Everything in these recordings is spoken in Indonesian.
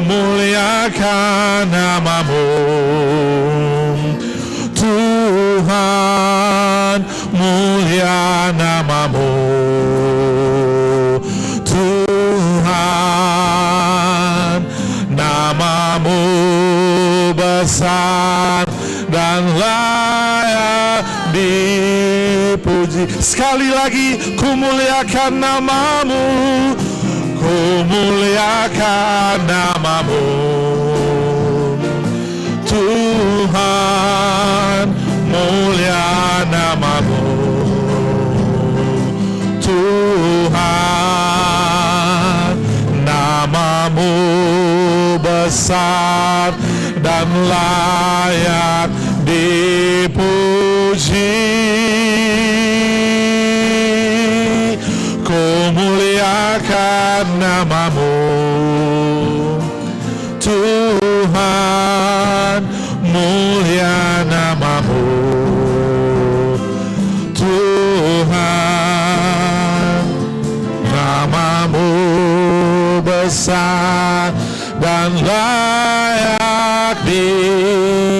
muliakan nama-Mu. Tuhan, mulia nama-Mu. Tuhan, nama-Mu besar dan layak dipuji. Sekali lagi, ku muliakan nama-Mu, ku muliakan nama-Mu. Tuhan, mulia nama-Mu. Tuhan, nama-Mu besar dan layak dipuji. Ku muliakan nama-Mu. Tuhan, mulia nama-Mu. Tuhan, nama-Mu besar dan layak dipuji.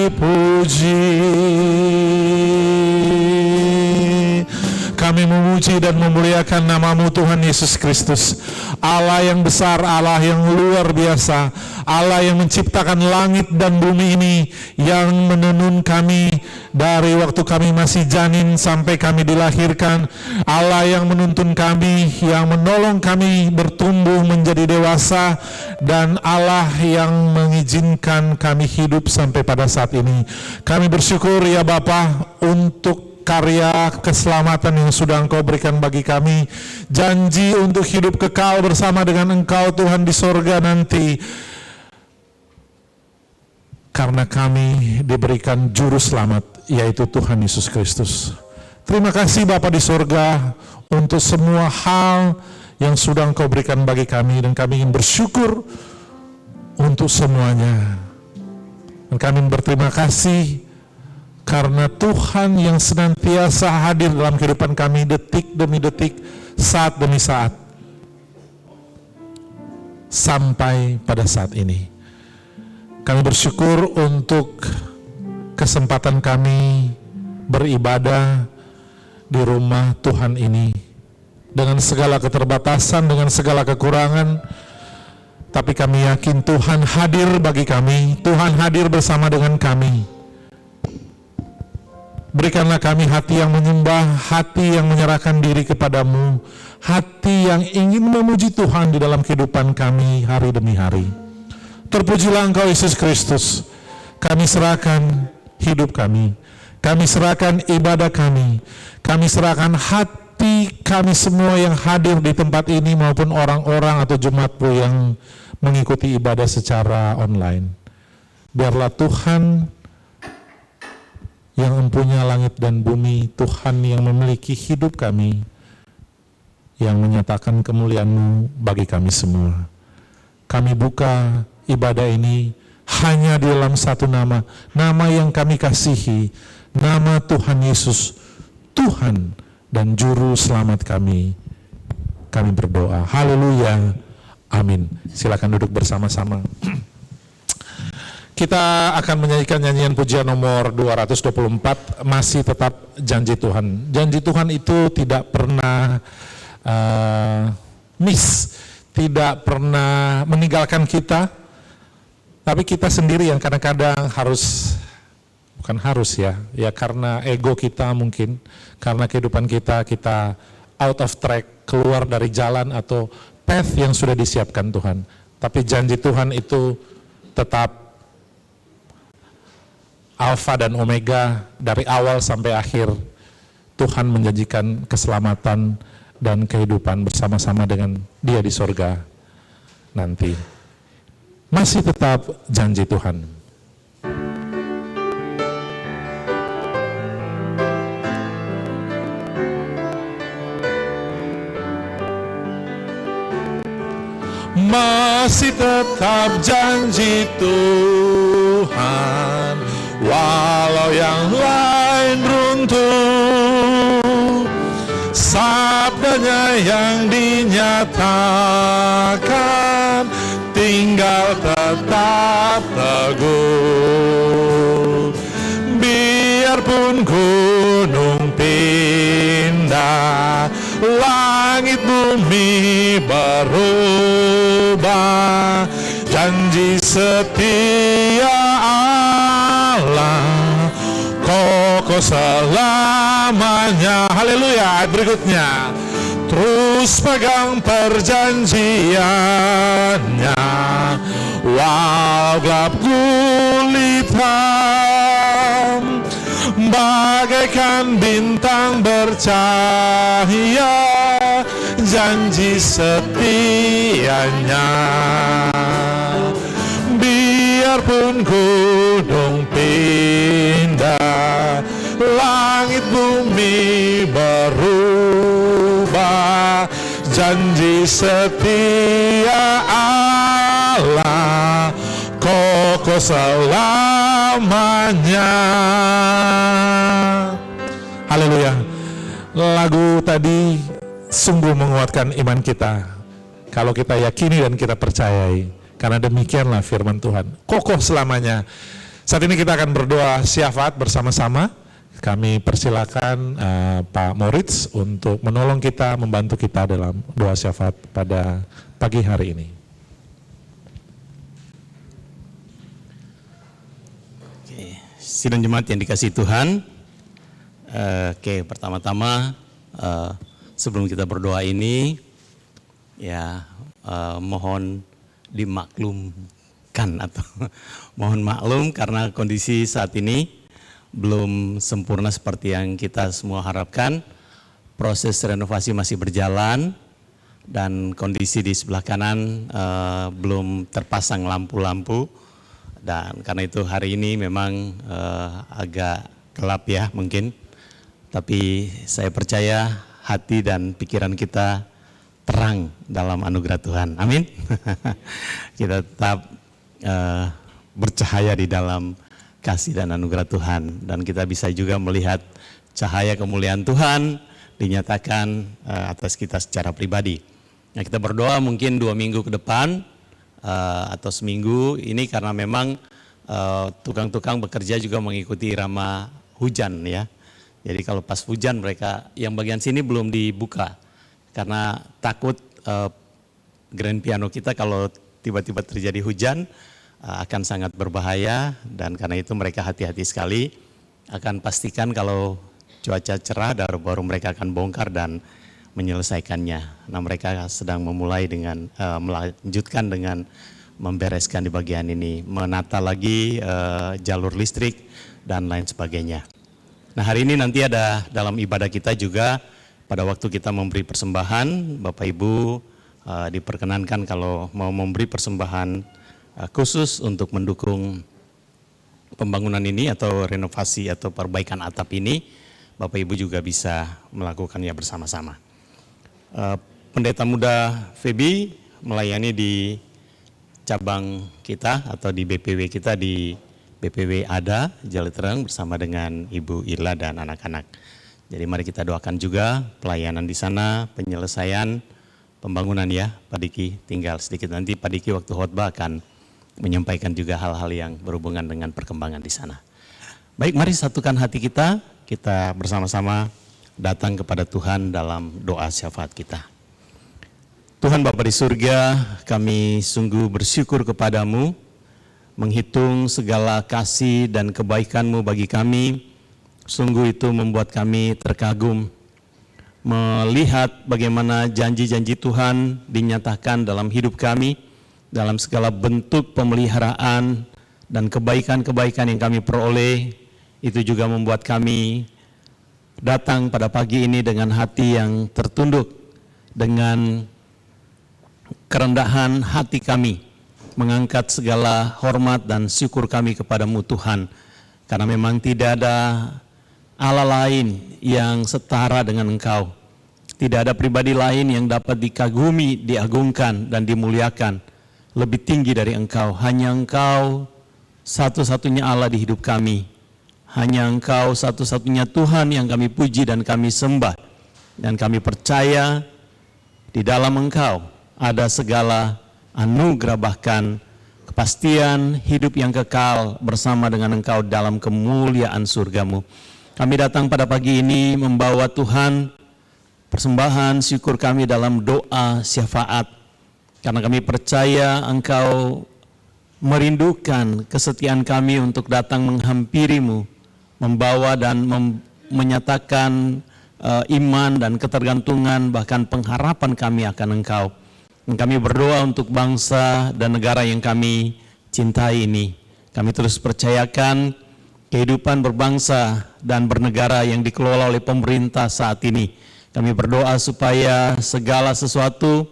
Kami memuji dan memuliakan nama-Mu Tuhan Yesus Kristus, Allah yang besar, Allah yang luar biasa, Allah yang menciptakan langit dan bumi ini, yang menenun kami dari waktu kami masih janin sampai kami dilahirkan, Allah yang menuntun kami, yang menolong kami bertumbuh menjadi dewasa, dan Allah yang mengizinkan kami hidup sampai pada saat ini. Kami bersyukur ya Bapa untuk karya keselamatan yang sudah Engkau berikan bagi kami, janji untuk hidup kekal bersama dengan Engkau Tuhan di sorga nanti, karena kami diberikan juru selamat, yaitu Tuhan Yesus Kristus. Terima kasih Bapa di sorga untuk semua hal yang sudah Engkau berikan bagi kami, dan kami ingin bersyukur untuk semuanya. Dan kami berterima kasih karena Tuhan yang senantiasa hadir dalam kehidupan kami detik demi detik, saat demi saat, sampai pada saat ini. Kami bersyukur untuk kesempatan kami beribadah di rumah Tuhan ini, dengan segala keterbatasan, dengan segala kekurangan, tapi kami yakin Tuhan hadir bagi kami, Tuhan hadir bersama dengan kami. Berikanlah kami hati yang menyembah, hati yang menyerahkan diri kepadamu, hati yang ingin memuji Tuhan di dalam kehidupan kami hari demi hari. Terpujilah Engkau Yesus Kristus. Kami serahkan hidup kami serahkan ibadah kami serahkan hati kami semua yang hadir di tempat ini, maupun orang-orang atau jemaatmu yang mengikuti ibadah secara online. Biarlah Tuhan yang mempunyai langit dan bumi, Tuhan yang memiliki hidup kami, yang menyatakan kemuliaan-Mu bagi kami semua. Kami buka ibadah ini hanya di dalam satu nama, nama yang kami kasihi, nama Tuhan Yesus, Tuhan dan Juru Selamat kami. Kami berdoa, haleluya, amin. Silakan duduk bersama-sama. Kita akan menyanyikan nyanyian pujian nomor 224, masih tetap janji Tuhan. Janji Tuhan itu tidak pernah miss, tidak pernah meninggalkan kita, tapi kita sendiri yang kadang-kadang bukan harus ya karena ego kita mungkin, karena kehidupan kita out of track, keluar dari jalan atau path yang sudah disiapkan Tuhan. Tapi janji Tuhan itu tetap Alfa dan Omega, dari awal sampai akhir. Tuhan menjanjikan keselamatan dan kehidupan bersama-sama dengan Dia di sorga nanti. Masih tetap janji Tuhan. Masih tetap janji Tuhan, walau yang lain runtuh, sabdanya yang dinyatakan tinggal tetap teguh. Biarpun gunung pindah, langit bumi berubah, janji setia Allah kokoh selamanya. Haleluya. Ayat berikutnya, terus pegang perjanjiannya, walau gelap gulita, bagaikan bintang bercahaya, janji setianya. Biarpun gunung pindah, langit bumi berubah, janji setia Allah kokoh selamanya. Haleluya. Lagu tadi sungguh menguatkan iman kita. Kalau kita yakini dan kita percayai, karena demikianlah firman Tuhan, kokoh selamanya. Saat ini kita akan berdoa syafaat bersama-sama. Kami persilakan Pak Moritz untuk menolong kita, membantu kita dalam doa syafaat pada pagi hari ini. Sidang jemaat yang dikasihi Tuhan, pertama-tama sebelum kita berdoa ini, ya mohon dimaklumkan atau mohon maklum karena kondisi saat ini belum sempurna seperti yang kita semua harapkan. Proses renovasi masih berjalan dan kondisi di sebelah kanan belum terpasang lampu-lampu. Dan karena itu hari ini memang agak gelap ya mungkin, tapi saya percaya hati dan pikiran kita terang dalam anugerah Tuhan. Amin. Kita tetap bercahaya di dalam kasih dan anugerah Tuhan, dan kita bisa juga melihat cahaya kemuliaan Tuhan dinyatakan atas kita secara pribadi. Nah, kita berdoa mungkin 2 minggu ke depan atau seminggu ini, karena memang tukang-tukang bekerja juga mengikuti irama hujan ya. Jadi kalau pas hujan mereka yang bagian sini belum dibuka karena takut grand piano kita kalau tiba-tiba terjadi hujan akan sangat berbahaya, dan karena itu mereka hati-hati sekali, akan pastikan kalau cuaca cerah baru mereka akan bongkar dan menyelesaikannya. Nah, mereka sedang memulai dengan melanjutkan dengan membereskan di bagian ini, menata lagi jalur listrik dan lain sebagainya. Nah, hari ini nanti ada dalam ibadah kita juga, pada waktu kita memberi persembahan, Bapak Ibu diperkenankan kalau mau memberi persembahan khusus untuk mendukung pembangunan ini atau renovasi atau perbaikan atap ini, Bapak Ibu juga bisa melakukannya bersama-sama. Pendeta Muda Feby melayani di cabang kita atau di BPW kita di BPW Ada Jaletereng bersama dengan Ibu Irla dan anak-anak. Jadi mari kita doakan juga pelayanan di sana, penyelesaian pembangunan ya Pak Diki. Tinggal sedikit nanti Pak Diki waktu khotbah akan menyampaikan juga hal-hal yang berhubungan dengan perkembangan di sana. Baik, mari satukan hati kita bersama-sama datang kepada Tuhan dalam doa syafaat kita. Tuhan Bapa di surga, kami sungguh bersyukur kepadamu, menghitung segala kasih dan kebaikan-Mu bagi kami. Sungguh itu membuat kami terkagum, melihat bagaimana janji-janji Tuhan dinyatakan dalam hidup kami, dalam segala bentuk pemeliharaan dan kebaikan-kebaikan yang kami peroleh. Itu juga membuat kami datang pada pagi ini dengan hati yang tertunduk, dengan kerendahan hati kami, mengangkat segala hormat dan syukur kami kepadamu Tuhan, karena memang tidak ada Allah lain yang setara dengan Engkau. Tidak ada pribadi lain yang dapat dikagumi, diagungkan, dan dimuliakan lebih tinggi dari Engkau. Hanya Engkau satu-satunya Allah di hidup kami. Hanya Engkau satu-satunya Tuhan yang kami puji dan kami sembah. Dan kami percaya di dalam Engkau ada segala anugerah, bahkan kepastian hidup yang kekal bersama dengan Engkau dalam kemuliaan surga-Mu. Kami datang pada pagi ini membawa Tuhan persembahan syukur kami dalam doa syafaat, karena kami percaya Engkau merindukan kesetiaan kami untuk datang menghampiri-Mu, membawa dan menyatakan iman dan ketergantungan bahkan pengharapan kami akan Engkau. Dan kami berdoa untuk bangsa dan negara yang kami cintai ini. Kami terus percayakan kehidupan berbangsa dan bernegara yang dikelola oleh pemerintah saat ini. Kami berdoa supaya segala sesuatu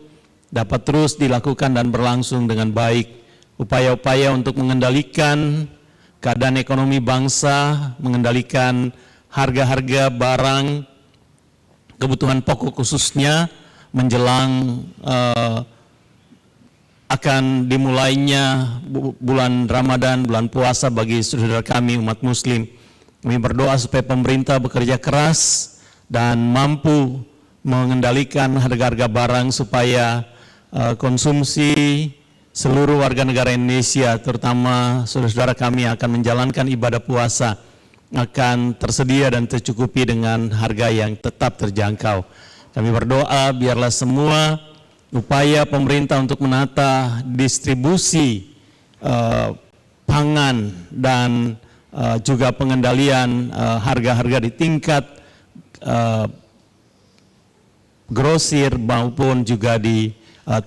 dapat terus dilakukan dan berlangsung dengan baik. Upaya-upaya untuk mengendalikan keadaan ekonomi bangsa, mengendalikan harga-harga barang, kebutuhan pokok khususnya menjelang akan dimulainya bulan Ramadan, bulan puasa bagi saudara kami umat Muslim. Kami berdoa supaya pemerintah bekerja keras dan mampu mengendalikan harga-harga barang supaya konsumsi seluruh warga negara Indonesia, terutama saudara-saudara kami yang akan menjalankan ibadah puasa, akan tersedia dan tercukupi dengan harga yang tetap terjangkau. Kami berdoa biarlah semua upaya pemerintah untuk menata distribusi pangan dan juga pengendalian harga-harga di tingkat grosir maupun juga di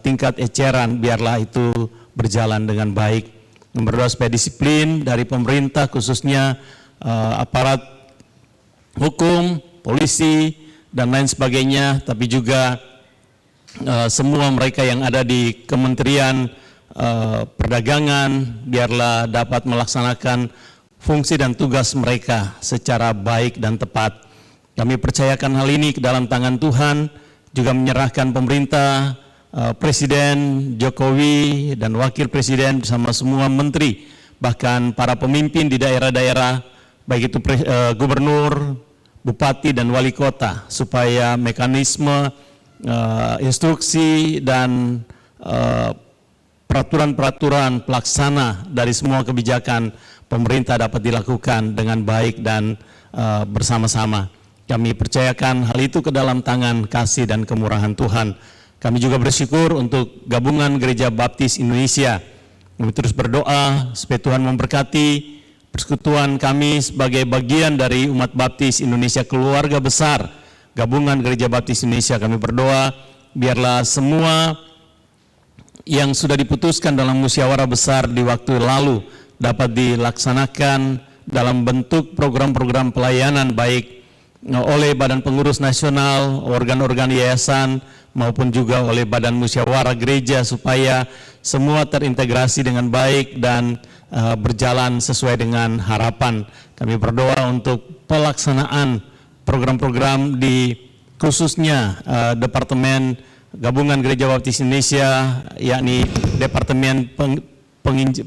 tingkat eceran, biarlah itu berjalan dengan baik. Berdoa supaya disiplin dari pemerintah khususnya aparat hukum, polisi, dan lain sebagainya, tapi juga semua mereka yang ada di Kementerian Perdagangan, biarlah dapat melaksanakan fungsi dan tugas mereka secara baik dan tepat. Kami percayakan hal ini ke dalam tangan Tuhan, juga menyerahkan pemerintah, Presiden Jokowi dan Wakil Presiden bersama semua menteri, bahkan para pemimpin di daerah-daerah, baik itu gubernur, bupati dan wali kota, supaya mekanisme, instruksi dan peraturan-peraturan pelaksana dari semua kebijakan pemerintah dapat dilakukan dengan baik dan bersama-sama. Kami percayakan hal itu ke dalam tangan kasih dan kemurahan Tuhan. Kami juga bersyukur untuk Gabungan Gereja Baptis Indonesia. Kami terus berdoa supaya Tuhan memberkati persekutuan kami sebagai bagian dari umat Baptis Indonesia, keluarga besar Gabungan Gereja Baptis Indonesia. Kami berdoa biarlah semua yang sudah diputuskan dalam musyawarah besar di waktu lalu dapat dilaksanakan dalam bentuk program-program pelayanan, baik oleh Badan Pengurus Nasional, organ-organ yayasan, maupun juga oleh Badan Musyawarah Gereja, supaya semua terintegrasi dengan baik dan berjalan sesuai dengan harapan. Kami berdoa untuk pelaksanaan program-program di khususnya Departemen Gabungan Gereja Baptis Indonesia, yakni Departemen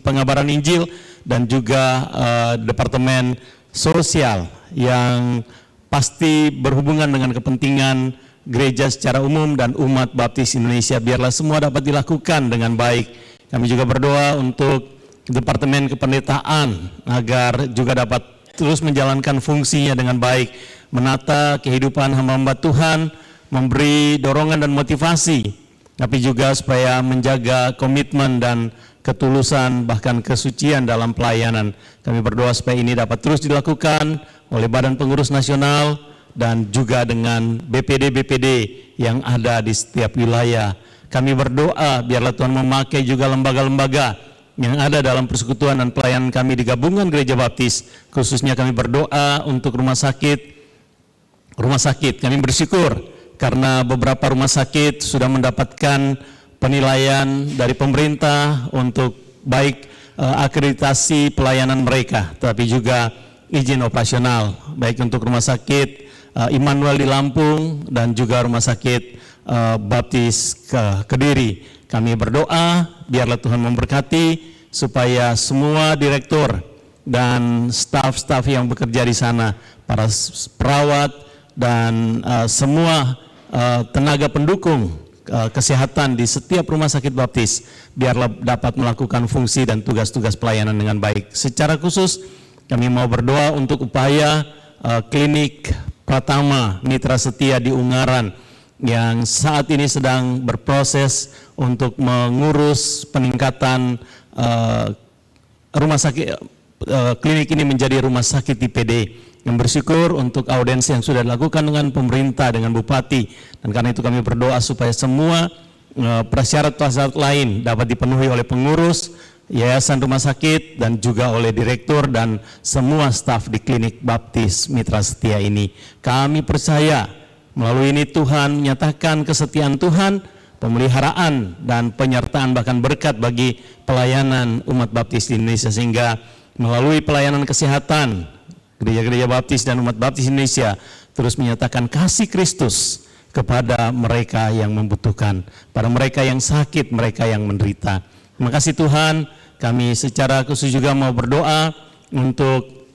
Pengabaran Injil dan juga Departemen Sosial, yang pasti berhubungan dengan kepentingan gereja secara umum dan umat Baptis Indonesia. Biarlah semua dapat dilakukan dengan baik. Kami juga berdoa untuk Departemen Kependetaan agar juga dapat terus menjalankan fungsinya dengan baik, menata kehidupan hamba-hamba Tuhan, memberi dorongan dan motivasi, tapi juga supaya menjaga komitmen dan ketulusan bahkan kesucian dalam pelayanan. Kami berdoa supaya ini dapat terus dilakukan oleh Badan Pengurus Nasional dan juga dengan BPD-BPD yang ada di setiap wilayah. Kami berdoa biarlah Tuhan memakai juga lembaga-lembaga yang ada dalam persekutuan dan pelayanan kami di Gabungan Gereja Baptis. Khususnya kami berdoa untuk rumah sakit. Kami bersyukur karena beberapa rumah sakit sudah mendapatkan penilaian dari pemerintah untuk baik akreditasi pelayanan mereka, tapi juga izin operasional, baik untuk rumah sakit Immanuel di Lampung dan juga rumah sakit Baptis Kediri. Kami berdoa biarlah Tuhan memberkati supaya semua direktur dan staf-staf yang bekerja di sana, para perawat dan semua tenaga pendukung kesehatan di setiap rumah sakit baptis, biarlah dapat melakukan fungsi dan tugas-tugas pelayanan dengan baik. Secara khusus kami mau berdoa untuk upaya klinik Pratama Mitra Setia di Ungaran yang saat ini sedang berproses untuk mengurus peningkatan rumah sakit klinik ini menjadi rumah sakit IPD. Yang bersyukur untuk audiensi yang sudah dilakukan dengan pemerintah, dengan Bupati, dan karena itu kami berdoa supaya semua prasyarat-prasyarat lain dapat dipenuhi oleh pengurus Yayasan Rumah Sakit dan juga oleh direktur dan semua staf di Klinik Baptis Mitra Setia ini. Kami percaya melalui ini Tuhan menyatakan kesetiaan Tuhan, pemeliharaan dan penyertaan bahkan berkat bagi pelayanan umat baptis di Indonesia, sehingga melalui pelayanan kesehatan gereja-gereja baptis dan umat baptis Indonesia terus menyatakan kasih Kristus kepada mereka yang membutuhkan, pada mereka yang sakit, mereka yang menderita. Terima kasih Tuhan. Kami secara khusus juga mau berdoa untuk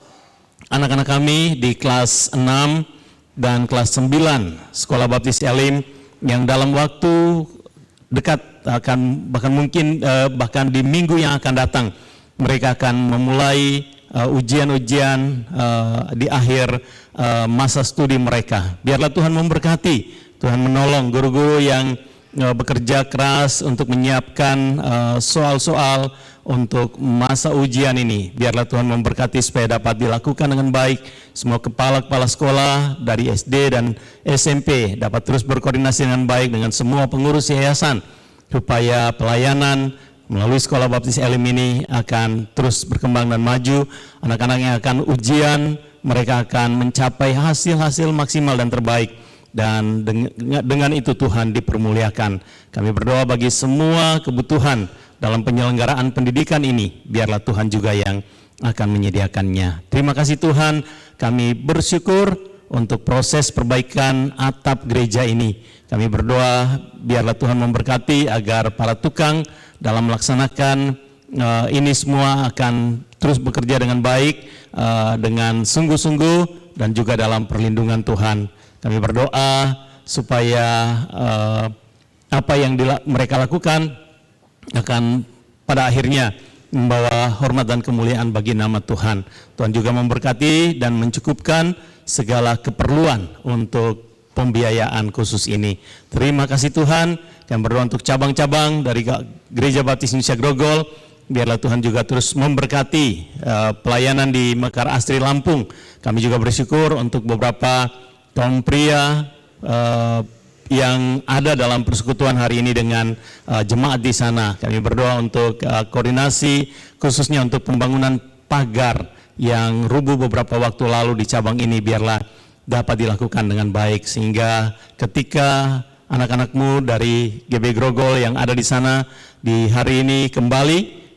anak-anak kami di kelas 6 dan kelas 9 Sekolah Baptis Elim yang dalam waktu dekat akan bahkan di minggu yang akan datang mereka akan memulai ujian-ujian di akhir masa studi mereka. Biarlah Tuhan memberkati, Tuhan menolong guru-guru yang bekerja keras untuk menyiapkan soal-soal untuk masa ujian ini. Biarlah Tuhan memberkati supaya dapat dilakukan dengan baik. Semua kepala-kepala sekolah dari SD dan SMP dapat terus berkoordinasi dengan baik dengan semua pengurus yayasan supaya pelayanan melalui Sekolah Baptis Elim ini akan terus berkembang dan maju. Anak-anak yang akan ujian, mereka akan mencapai hasil-hasil maksimal dan terbaik. Dan dengan itu Tuhan dipermuliakan. Kami berdoa bagi semua kebutuhan dalam penyelenggaraan pendidikan ini, biarlah Tuhan juga yang akan menyediakannya. Terima kasih Tuhan, kami bersyukur untuk proses perbaikan atap gereja ini. Kami berdoa biarlah Tuhan memberkati agar para tukang dalam melaksanakan ini semua akan terus bekerja dengan baik, dengan sungguh-sungguh dan juga dalam perlindungan Tuhan. Kami berdoa supaya apa yang mereka lakukan akan pada akhirnya membawa hormat dan kemuliaan bagi nama Tuhan. Tuhan juga memberkati dan mencukupkan segala keperluan untuk pembiayaan khusus ini. Terima kasih Tuhan. Kami berdoa untuk cabang-cabang dari Gereja Baptis Indonesia Grogol. Biarlah Tuhan juga terus memberkati pelayanan di Mekar Asri Lampung. Kami juga bersyukur untuk beberapa kaum pria yang ada dalam persekutuan hari ini dengan jemaat di sana. Kami berdoa untuk koordinasi khususnya untuk pembangunan pagar yang rubuh beberapa waktu lalu di cabang ini, biarlah dapat dilakukan dengan baik sehingga ketika anak-anakmu dari GB Grogol yang ada di sana di hari ini kembali,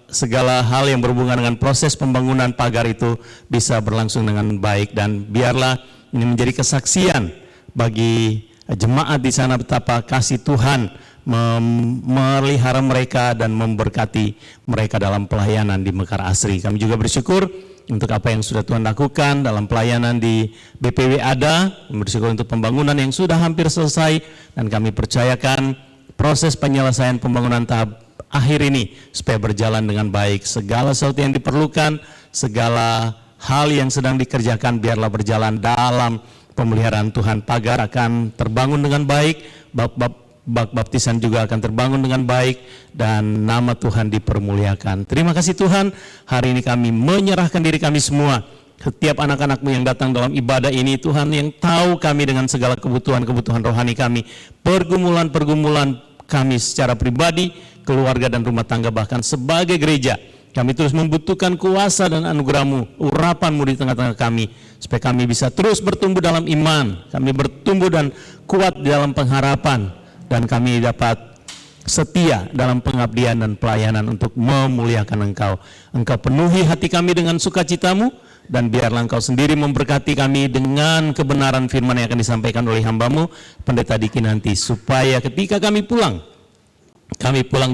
segala hal yang berhubungan dengan proses pembangunan pagar itu bisa berlangsung dengan baik, dan biarlah ini menjadi kesaksian bagi jemaat di sana betapa kasih Tuhan memelihara mereka dan memberkati mereka dalam pelayanan di Mekar Asri. Kami juga bersyukur untuk apa yang sudah Tuhan lakukan dalam pelayanan di BPW ADA, bersyukur untuk pembangunan yang sudah hampir selesai, dan kami percayakan proses penyelesaian pembangunan tahap akhir ini supaya berjalan dengan baik. Segala sesuatu yang diperlukan, segala hal yang sedang dikerjakan biarlah berjalan dalam pemeliharaan Tuhan. Pagar akan terbangun dengan baik, bak baptisan juga akan terbangun dengan baik, dan nama Tuhan dipermuliakan. Terima kasih Tuhan, hari ini kami menyerahkan diri kami semua. Setiap anak-anak-Mu yang datang dalam ibadah ini, Tuhan yang tahu kami dengan segala kebutuhan-kebutuhan rohani kami, pergumulan-pergumulan kami secara pribadi, keluarga dan rumah tangga, bahkan sebagai gereja. Kami terus membutuhkan kuasa dan anugerah-Mu, urapan-Mu di tengah-tengah kami, supaya kami bisa terus bertumbuh dalam iman, kami bertumbuh dan kuat di dalam pengharapan, dan kami dapat setia dalam pengabdian dan pelayanan untuk memuliakan Engkau. Engkau penuhi hati kami dengan sukacita-Mu, dan biarlah Engkau sendiri memberkati kami dengan kebenaran firman yang akan disampaikan oleh hamba-Mu, Pendeta Diki nanti, supaya ketika kami pulang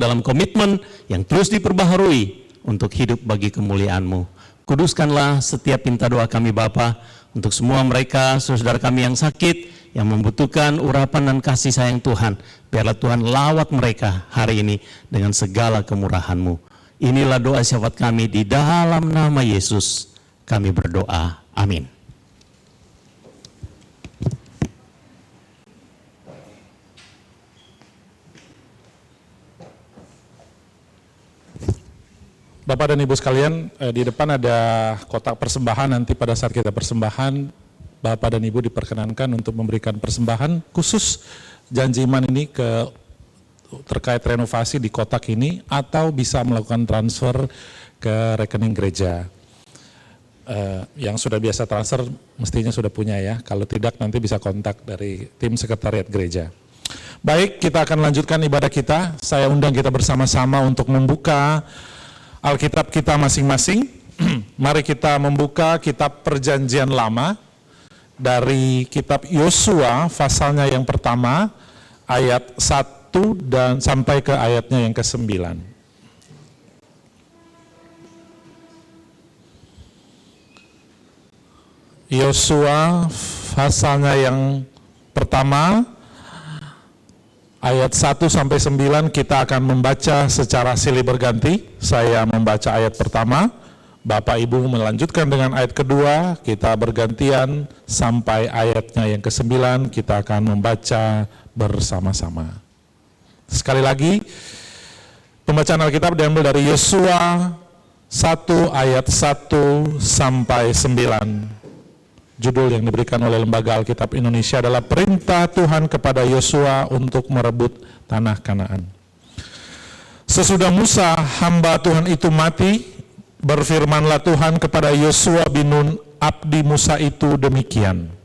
dalam komitmen yang terus diperbaharui untuk hidup bagi kemuliaan-Mu. Kuduskanlah setiap pinta doa kami Bapa, untuk semua mereka, saudara kami yang sakit, yang membutuhkan urapan dan kasih sayang Tuhan. Biarlah Tuhan lawat mereka hari ini dengan segala kemurahan-Mu. Inilah doa syafaat kami di dalam nama Yesus. Kami berdoa. Amin. Bapak dan Ibu sekalian, di depan ada kotak persembahan. Nanti pada saat kita persembahan, Bapak dan Ibu diperkenankan untuk memberikan persembahan khusus janji iman ini terkait renovasi di kotak ini, atau bisa melakukan transfer ke rekening gereja. Yang sudah biasa transfer mestinya sudah punya ya, kalau tidak nanti bisa kontak dari tim sekretariat gereja. Baik, kita akan lanjutkan ibadah kita. Saya undang kita bersama-sama untuk membuka Alkitab kita masing-masing. Mari kita membuka kitab Perjanjian Lama dari kitab Yosua pasalnya yang pertama ayat 1 dan sampai ke ayatnya yang ke-9. Yosua pasalnya yang pertama ayat 1 sampai 9 kita akan membaca secara silih berganti. Saya membaca ayat pertama, Bapak Ibu melanjutkan dengan ayat kedua, kita bergantian sampai ayatnya yang ke-9 kita akan membaca bersama-sama. Sekali lagi, pembacaan Alkitab diambil dari Yosua 1 ayat 1 sampai 9. Judul yang diberikan oleh Lembaga Alkitab Indonesia adalah Perintah Tuhan kepada Yosua untuk merebut tanah Kanaan. Sesudah Musa, hamba Tuhan itu mati, berfirmanlah Tuhan kepada Yosua bin Nun, abdi Musa itu demikian.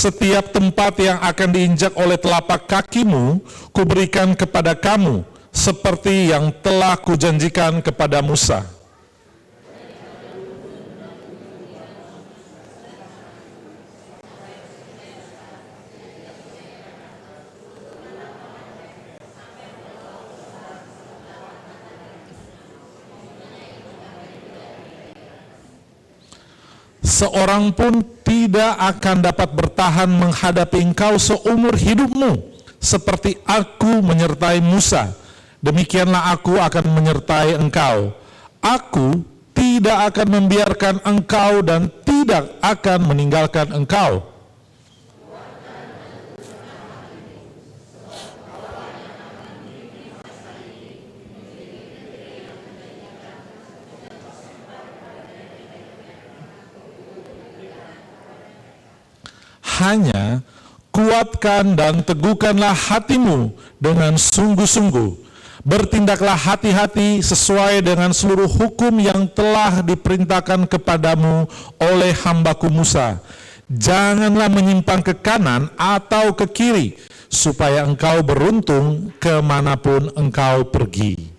Setiap tempat yang akan diinjak oleh telapak kakimu, kuberikan kepada kamu, seperti yang telah kujanjikan kepada Musa. Seorang pun tidak akan dapat bertahan menghadapi engkau seumur hidupmu, seperti aku menyertai Musa, demikianlah aku akan menyertai engkau. Aku tidak akan membiarkan engkau dan tidak akan meninggalkan engkau. Hanya kuatkan dan teguhkanlah hatimu dengan sungguh-sungguh. Bertindaklah hati-hati sesuai dengan seluruh hukum yang telah diperintahkan kepadamu oleh hambaku Musa. Janganlah menyimpang ke kanan atau ke kiri, supaya engkau beruntung kemanapun engkau pergi.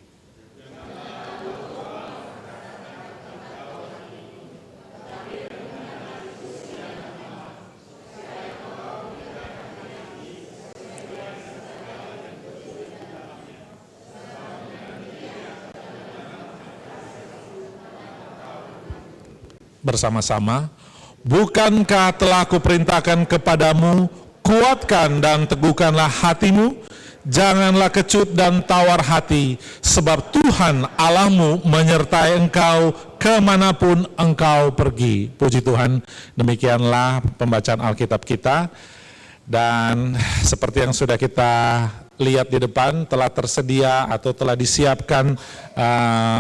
Bersama-sama, bukankah telah kuperintahkan kepadamu, kuatkan dan teguhkanlah hatimu, janganlah kecut dan tawar hati, sebab Tuhan Allahmu menyertai engkau kemanapun engkau pergi. Puji Tuhan, demikianlah pembacaan Alkitab kita. Dan seperti yang sudah kita lihat di depan, telah tersedia atau telah disiapkan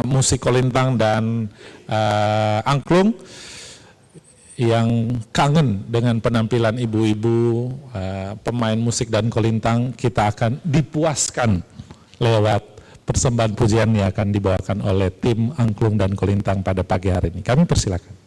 musik kolintang dan angklung. Yang kangen dengan penampilan ibu-ibu pemain musik dan kolintang, kita akan dipuaskan lewat persembahan pujian yang akan dibawakan oleh tim angklung dan kolintang pada pagi hari ini. Kami persilakan.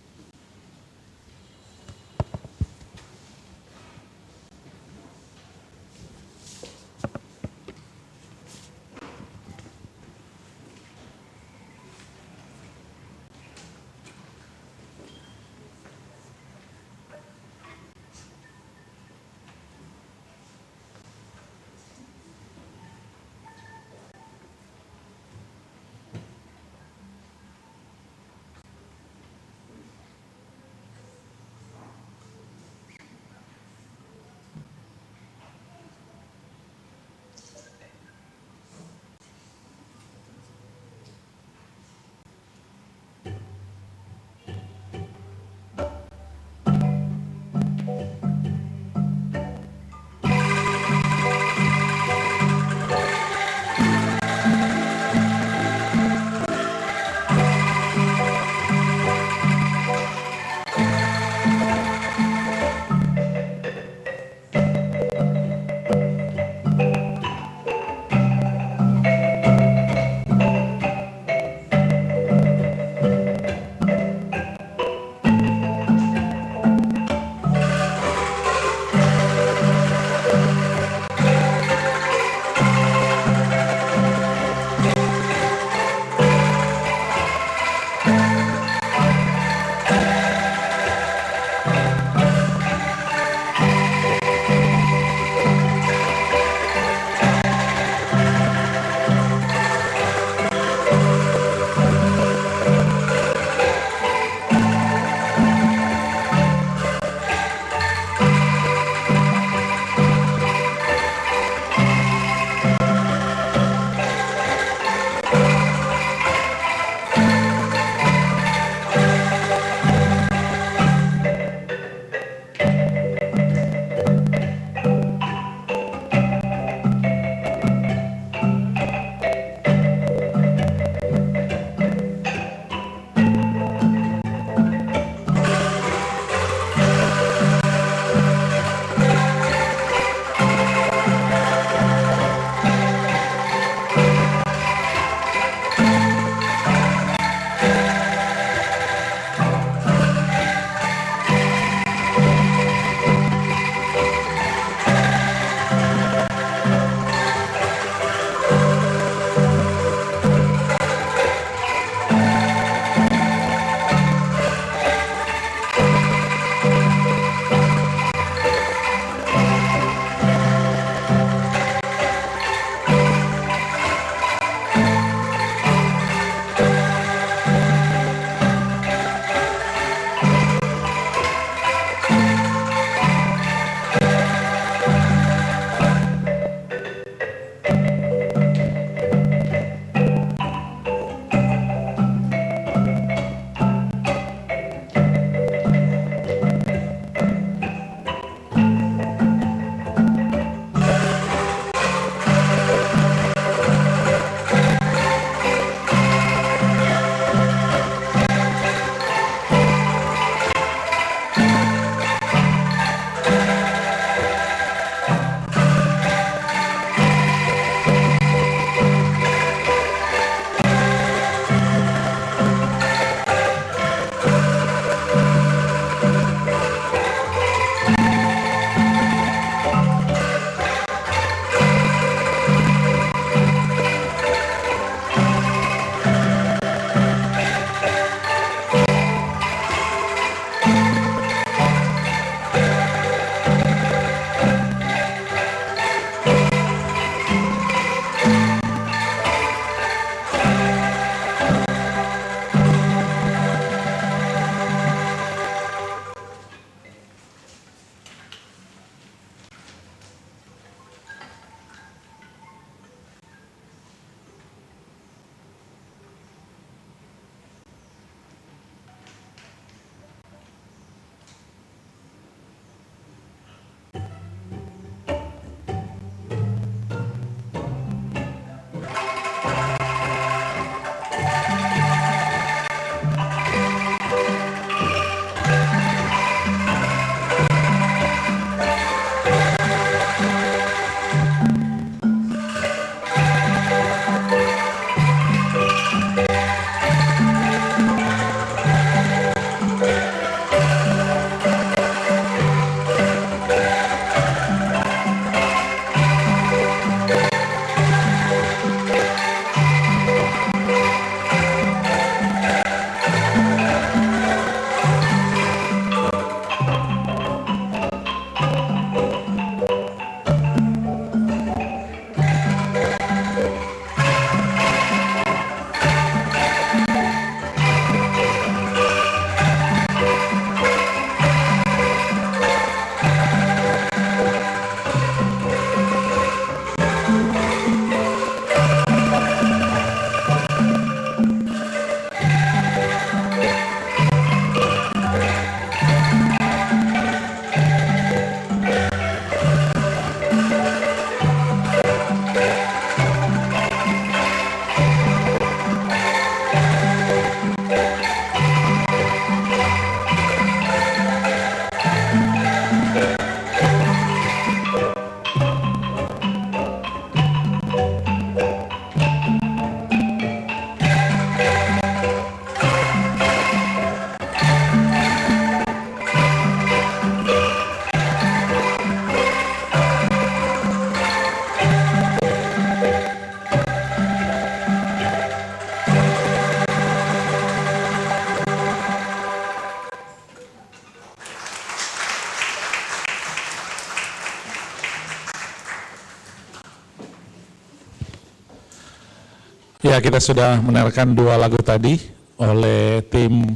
Ya, kita sudah mendengarkan 2 lagu tadi oleh tim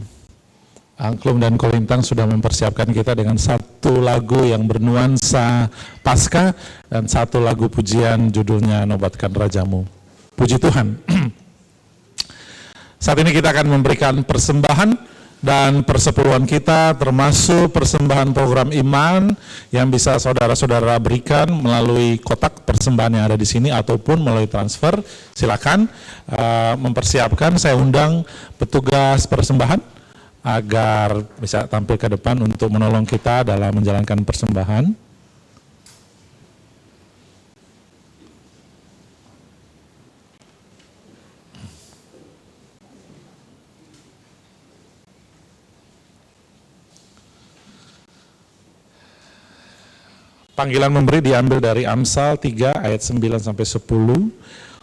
Angklung dan Kolintang sudah mempersiapkan kita dengan 1 lagu yang bernuansa Paskah dan 1 lagu pujian judulnya Nobatkan Rajamu. Puji Tuhan. Saat ini kita akan memberikan persembahan dan persepuluhan kita termasuk persembahan program iman yang bisa saudara-saudara berikan melalui kotak persembahan yang ada di sini ataupun melalui transfer. Silakan mempersiapkan. Saya undang petugas persembahan agar bisa tampil ke depan untuk menolong kita dalam menjalankan persembahan. Panggilan memberi diambil dari Amsal 3 ayat 9 sampai 10.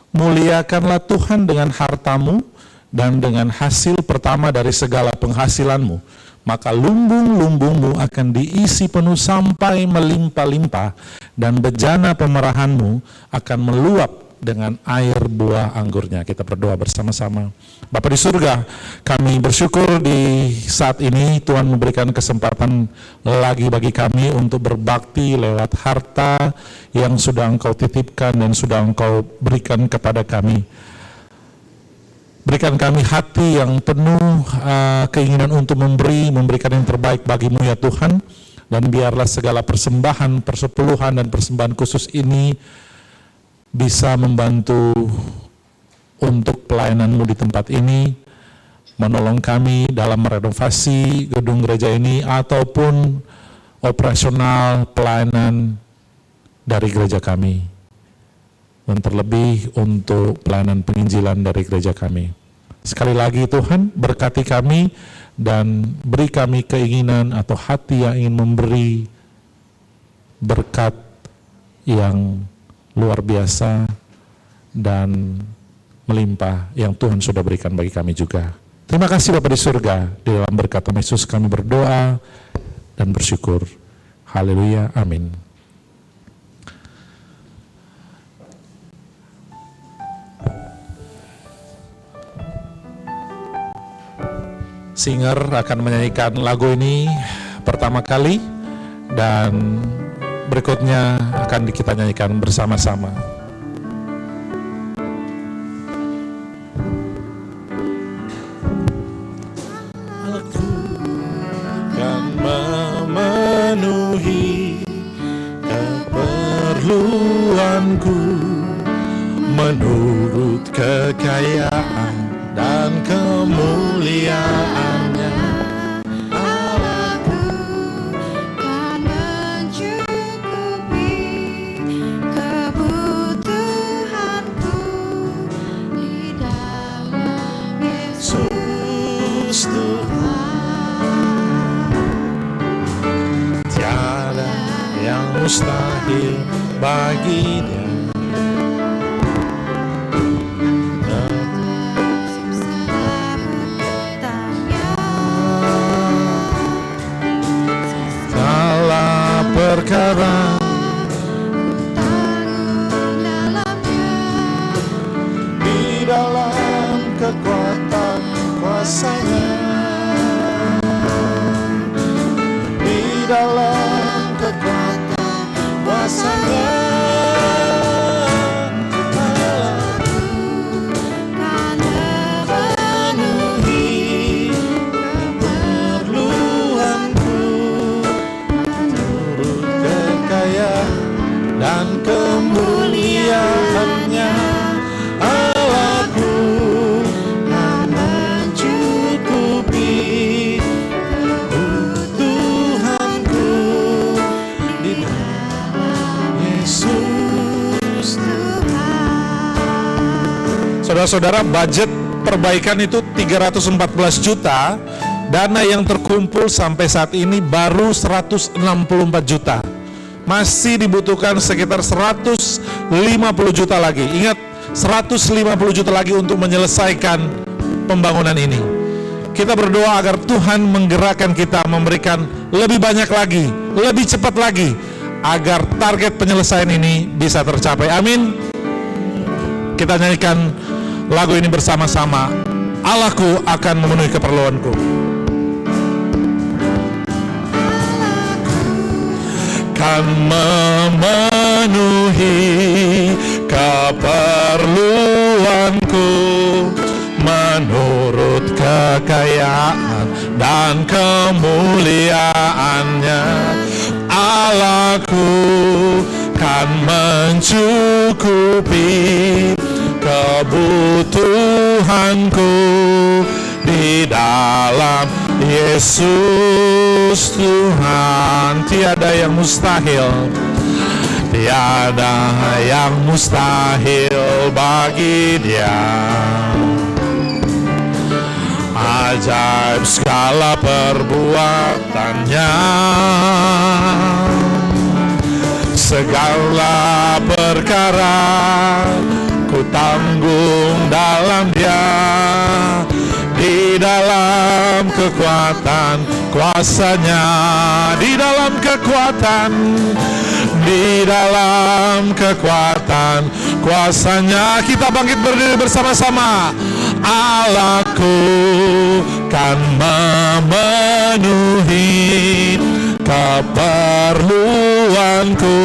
Muliakanlah Tuhan dengan hartamu dan dengan hasil pertama dari segala penghasilanmu, maka lumbung-lumbungmu akan diisi penuh sampai melimpah-limpah, dan bejana pemerahanmu akan meluap dengan air buah anggurnya. Kita berdoa bersama-sama. Bapa di surga, kami bersyukur di saat ini Tuhan memberikan kesempatan lagi bagi kami untuk berbakti lewat harta yang sudah Engkau titipkan dan sudah Engkau berikan kepada kami. Berikan kami hati yang penuh keinginan untuk memberikan yang terbaik bagimu ya Tuhan, dan biarlah segala persembahan, persepuluhan dan persembahan khusus ini bisa membantu untuk pelayananmu di tempat ini, menolong kami dalam merenovasi gedung gereja ini ataupun operasional pelayanan dari gereja kami, dan terlebih untuk pelayanan penginjilan dari gereja kami. Sekali lagi Tuhan, berkati kami dan beri kami keinginan atau hati yang ingin memberi berkat yang luar biasa dan melimpah yang Tuhan sudah berikan bagi kami juga. Terima kasih Bapa di surga, di dalam berkat Yesus kami berdoa dan bersyukur. Haleluya, amin. Singer akan menyanyikan lagu ini pertama kali dan berikutnya akan kita nyanyikan bersama-sama. Aku akan memenuhi keperluanku menurut kekayaan dan kemuliaannya. Allahku kan mencukupi kebutuhanku di dalam Yesus Tuhan. Tiada yang mustahil bagi Dia. Perkara di dalam kekuatan kuasa-Nya, di dalam kekuatan kuasa-Nya. Dan kemuliaannya, Allahku kan mencukupi kebutuhanku di dalam Yesus Tuhan. Saudara-saudara, budget perbaikan itu 314 juta, dana yang terkumpul sampai saat ini baru 164 juta. Masih dibutuhkan sekitar 150 juta lagi. Ingat, 150 juta lagi untuk menyelesaikan pembangunan ini. Kita berdoa agar Tuhan menggerakkan kita, memberikan lebih banyak lagi, lebih cepat lagi, agar target penyelesaian ini bisa tercapai. Amin. Kita nyanyikan lagu ini bersama-sama. Allahku akan memenuhi keperluanku. Kan memenuhi keperluanku menurut kekayaan dan kemuliaannya. Allahku kan mencukupi kebutuhanku di dalam Yesus Tuhan. Tiada yang mustahil, tiada yang mustahil bagi Dia. Ajaib segala perbuatannya, segala perkara ku tanggung dalam Dia. Di dalam kekuatan kuasanya, di dalam kekuatan, di dalam kekuatan kuasanya. Kita bangkit berdiri bersama-sama. Allahku kan memenuhi keperluanku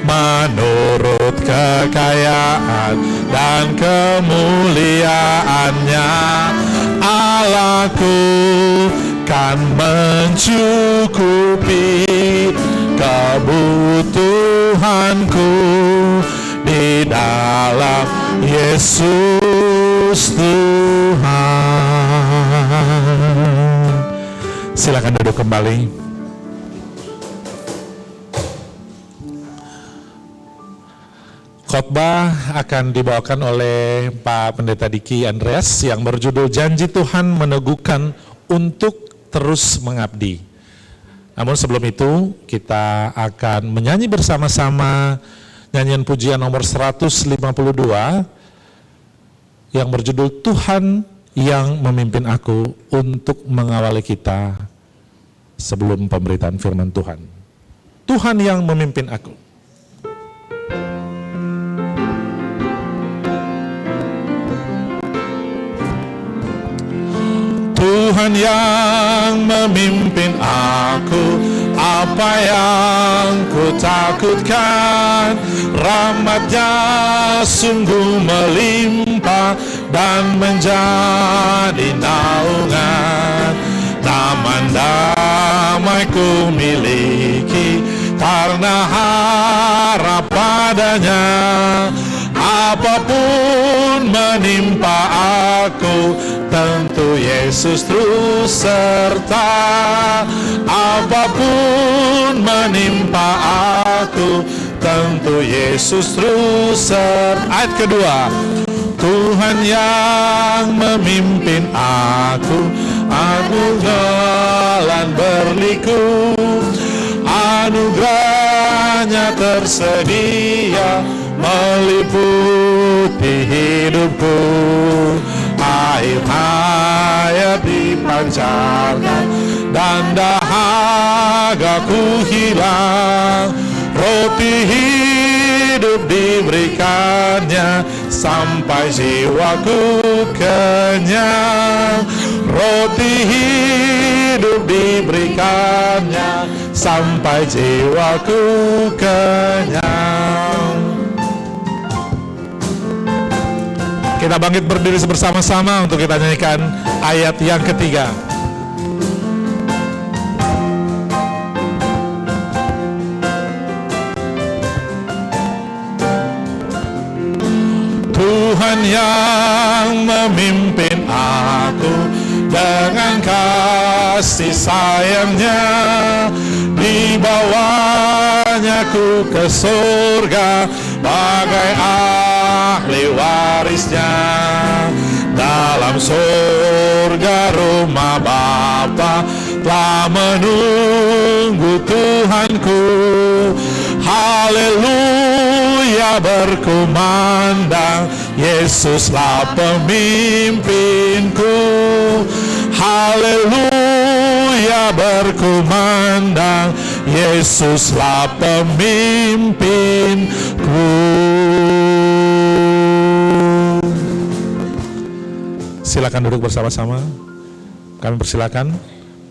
menurut kekayaan dan kemuliaannya. Allahku kan mencukupi kebutuhanku di dalam Yesus Tuhan. Silakan duduk kembali. Khotbah akan dibawakan oleh Pak Pendeta Diki Andreas yang berjudul Janji Tuhan Meneguhkan untuk Terus Mengabdi. Namun sebelum itu kita akan menyanyi bersama-sama nyanyian pujian nomor 152 yang berjudul Tuhan yang memimpin aku untuk mengawali kita sebelum pemberitaan firman Tuhan. Tuhan yang memimpin aku. Tuhan yang memimpin aku, apa yang ku takutkan. Rahmat-Nya sungguh melimpah dan menjadi naungan. Taman damai ku miliki karena harap padanya. Apapun menimpa aku, tentu Yesus terus serta. Apapun menimpa aku, tentu Yesus terus serta. Ayat kedua, Tuhan yang memimpin aku, aku jalan berliku. Anugerahnya tersedia meliputi hidupku. Air hayat dipancarkan dan dahagaku hilang. Roti hidup diberikannya sampai jiwaku kenyang. Roti hidup diberikannya sampai jiwaku kenyang. Kita bangkit berdiri bersama-sama untuk kita nyanyikan ayat yang ketiga. Tuhan yang memimpin aku dengan kasih sayangnya, dibawanya ku ke surga bagai ahli warisnya. Dalam surga rumah Bapa telah menunggu Tuhanku. Haleluya berkumandang, Yesuslah pemimpinku. Haleluya berkumandang, Yesuslah pemimpinku. Silakan duduk bersama-sama. Kami persilakan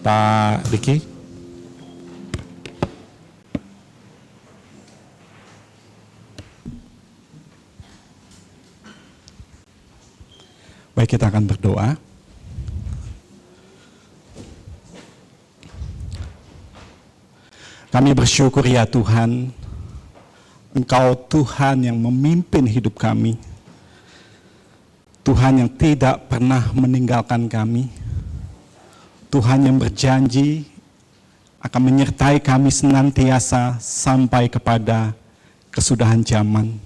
Pak Diki. Baik, kita akan berdoa. Kami bersyukur ya Tuhan, Engkau Tuhan yang memimpin hidup kami. Tuhan yang tidak pernah meninggalkan kami. Tuhan yang berjanji akan menyertai kami senantiasa sampai kepada kesudahan zaman.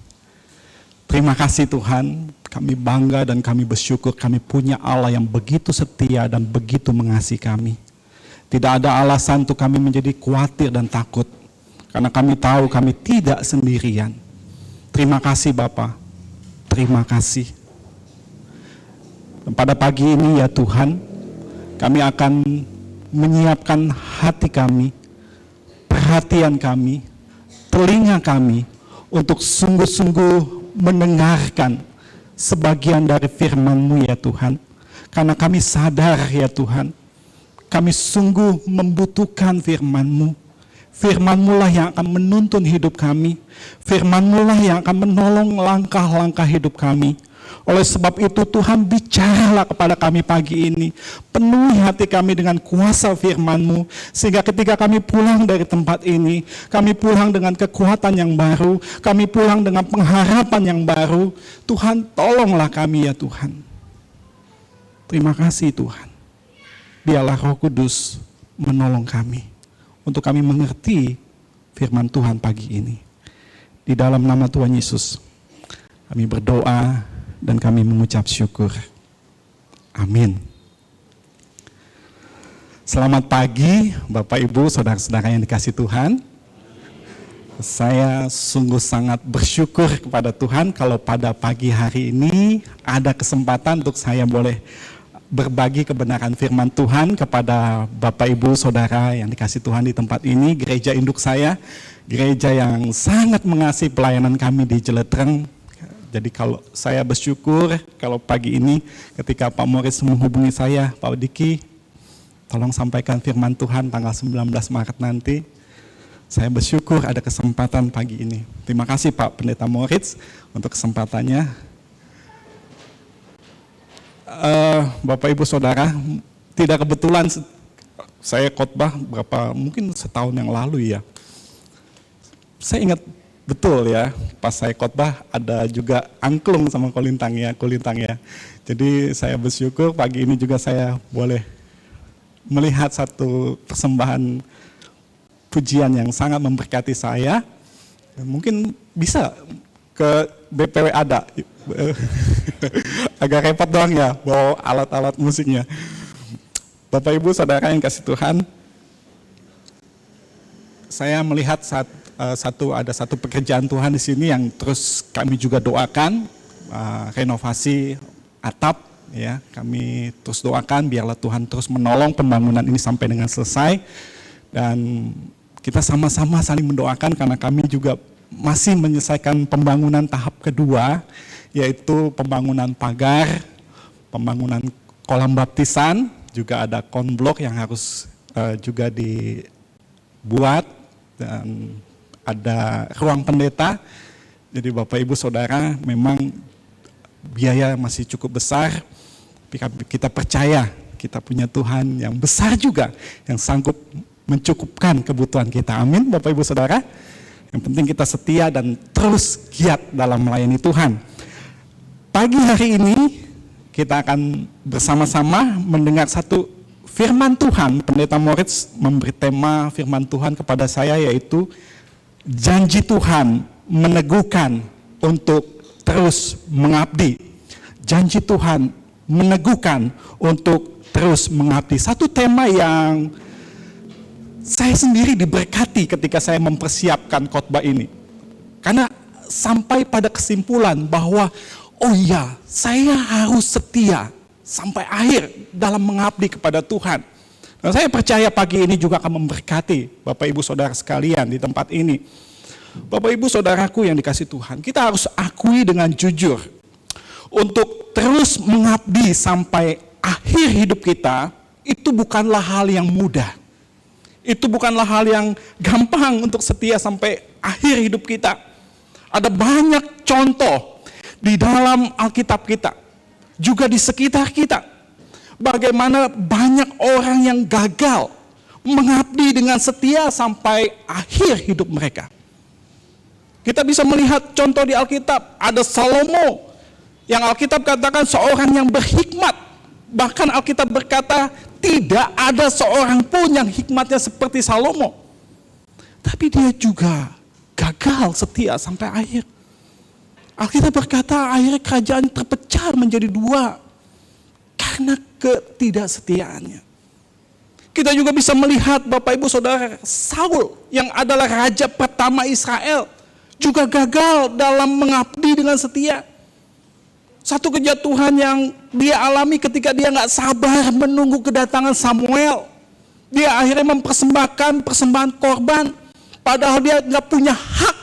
Terima kasih Tuhan, kami bangga dan kami bersyukur kami punya Allah yang begitu setia dan begitu mengasihi kami. Tidak ada alasan untuk kami menjadi khawatir dan takut, karena kami tahu kami tidak sendirian. Terima kasih Bapa, terima kasih. Dan pada pagi ini ya Tuhan, kami akan menyiapkan hati kami, perhatian kami, telinga kami untuk sungguh-sungguh mendengarkan sebagian dari firman-Mu ya Tuhan. Karena kami sadar ya Tuhan, kami sungguh membutuhkan firman-Mu. Firman-Mu lah yang akan menuntun hidup kami. Firman-Mu lah yang akan menolong langkah-langkah hidup kami. Oleh sebab itu Tuhan, bicaralah kepada kami pagi ini. Penuhi hati kami dengan kuasa firman-Mu, sehingga ketika kami pulang dari tempat ini, kami pulang dengan kekuatan yang baru, kami pulang dengan pengharapan yang baru. Tuhan, tolonglah kami ya Tuhan. Terima kasih Tuhan. Biarlah Roh Kudus menolong kami untuk kami mengerti firman Tuhan pagi ini. Di dalam nama Tuhan Yesus kami berdoa dan kami mengucap syukur. Amin. Selamat pagi Bapak Ibu, saudara-saudara yang dikasihi Tuhan. Saya sungguh sangat bersyukur kepada Tuhan kalau pada pagi hari ini ada kesempatan untuk saya boleh berbagi kebenaran firman Tuhan kepada Bapak Ibu Saudara yang dikasihi Tuhan di tempat ini, gereja induk saya, gereja yang sangat mengasihi pelayanan kami di Jeletreng. Jadi kalau saya bersyukur kalau pagi ini ketika Pak Morris menghubungi saya, Pak Diki, tolong sampaikan firman Tuhan tanggal 19 Maret nanti. Saya bersyukur ada kesempatan pagi ini. Terima kasih Pak Pendeta Morris untuk kesempatannya. Bapak Ibu Saudara, tidak kebetulan saya khotbah mungkin setahun yang lalu ya. Saya ingat betul ya, pas saya khotbah ada juga angklung sama kulintang ya. Jadi saya bersyukur pagi ini juga saya boleh melihat satu persembahan pujian yang sangat memberkati saya. Mungkin bisa ke BPW ada. Agak repot doang ya bawa alat-alat musiknya. Bapak Ibu Saudara yang kasih Tuhan, saya melihat ada satu pekerjaan Tuhan di sini yang terus kami juga doakan, renovasi atap ya. Kami terus doakan biarlah Tuhan terus menolong pembangunan ini sampai dengan selesai, dan kita sama-sama saling mendoakan karena kami juga masih menyelesaikan pembangunan tahap kedua, yaitu pembangunan pagar, pembangunan kolam baptisan, juga ada konblok yang harus juga dibuat, dan ada ruang pendeta. Jadi Bapak Ibu Saudara, memang biaya masih cukup besar, tapi kita percaya kita punya Tuhan yang besar juga, yang sanggup mencukupkan kebutuhan kita. Amin Bapak Ibu Saudara. Yang penting kita setia dan terus giat dalam melayani Tuhan. Pagi hari ini kita akan bersama-sama mendengar satu firman Tuhan. Pendeta Moritz memberi tema firman Tuhan kepada saya, yaitu janji Tuhan meneguhkan untuk terus mengabdi. Janji Tuhan meneguhkan untuk terus mengabdi. Satu tema yang saya sendiri diberkati ketika saya mempersiapkan khotbah ini. Karena sampai pada kesimpulan bahwa oh iya, saya harus setia sampai akhir dalam mengabdi kepada Tuhan. Dan saya percaya pagi ini juga akan memberkati Bapak Ibu Saudara sekalian di tempat ini. Bapak Ibu Saudaraku yang dikasihi Tuhan, kita harus akui dengan jujur. untuk terus mengabdi sampai akhir hidup kita, itu bukanlah hal yang mudah. Itu bukanlah hal yang gampang untuk setia sampai akhir hidup kita. Ada banyak contoh di dalam Alkitab kita, juga di sekitar kita, bagaimana banyak orang yang gagal mengabdi dengan setia sampai akhir hidup mereka. Kita bisa melihat contoh di Alkitab, ada Salomo yang Alkitab katakan seorang yang berhikmat. Bahkan Alkitab berkata tidak ada seorang pun yang hikmatnya seperti Salomo. Tapi dia juga gagal setia sampai akhir. Alkitab berkata akhirnya kerajaan terpecah menjadi dua karena ketidaksetiaannya. Kita juga bisa melihat Bapak Ibu Saudara, Saul yang adalah raja pertama Israel juga gagal dalam mengabdi dengan setia. Satu kejatuhan yang dia alami ketika dia nggak sabar menunggu kedatangan Samuel. Dia akhirnya mempersembahkan persembahan korban, padahal dia nggak punya hak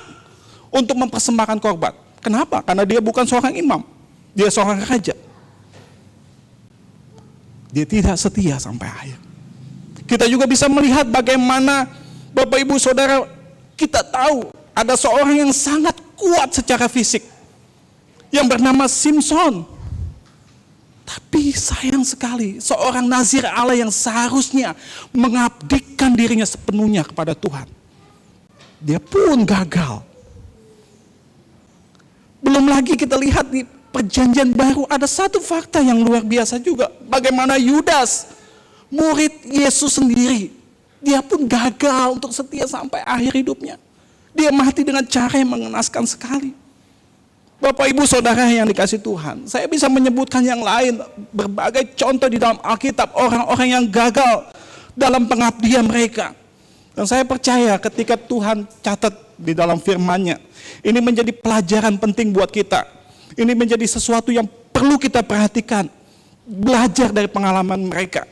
untuk mempersembahkan korban. Kenapa? Karena dia bukan seorang imam, dia seorang raja. Dia tidak setia sampai akhir. Kita juga bisa melihat bagaimana Bapak Ibu Saudara, kita tahu ada seorang yang sangat kuat secara fisik yang bernama Simson. Tapi sayang sekali, seorang nazir Allah yang seharusnya mengabdikan dirinya sepenuhnya kepada Tuhan, dia pun gagal. Belum lagi kita lihat di Perjanjian Baru ada satu fakta yang luar biasa juga. Bagaimana Yudas, murid Yesus sendiri, dia pun gagal untuk setia sampai akhir hidupnya. Dia mati dengan cara yang mengenaskan sekali. Bapak Ibu Saudara yang dikasih Tuhan, saya bisa menyebutkan yang lain, berbagai contoh di dalam Alkitab, orang-orang yang gagal dalam pengabdian mereka. Dan saya percaya ketika Tuhan catat di dalam firman-Nya, ini menjadi pelajaran penting buat kita. Ini menjadi sesuatu yang perlu kita perhatikan, belajar dari pengalaman mereka.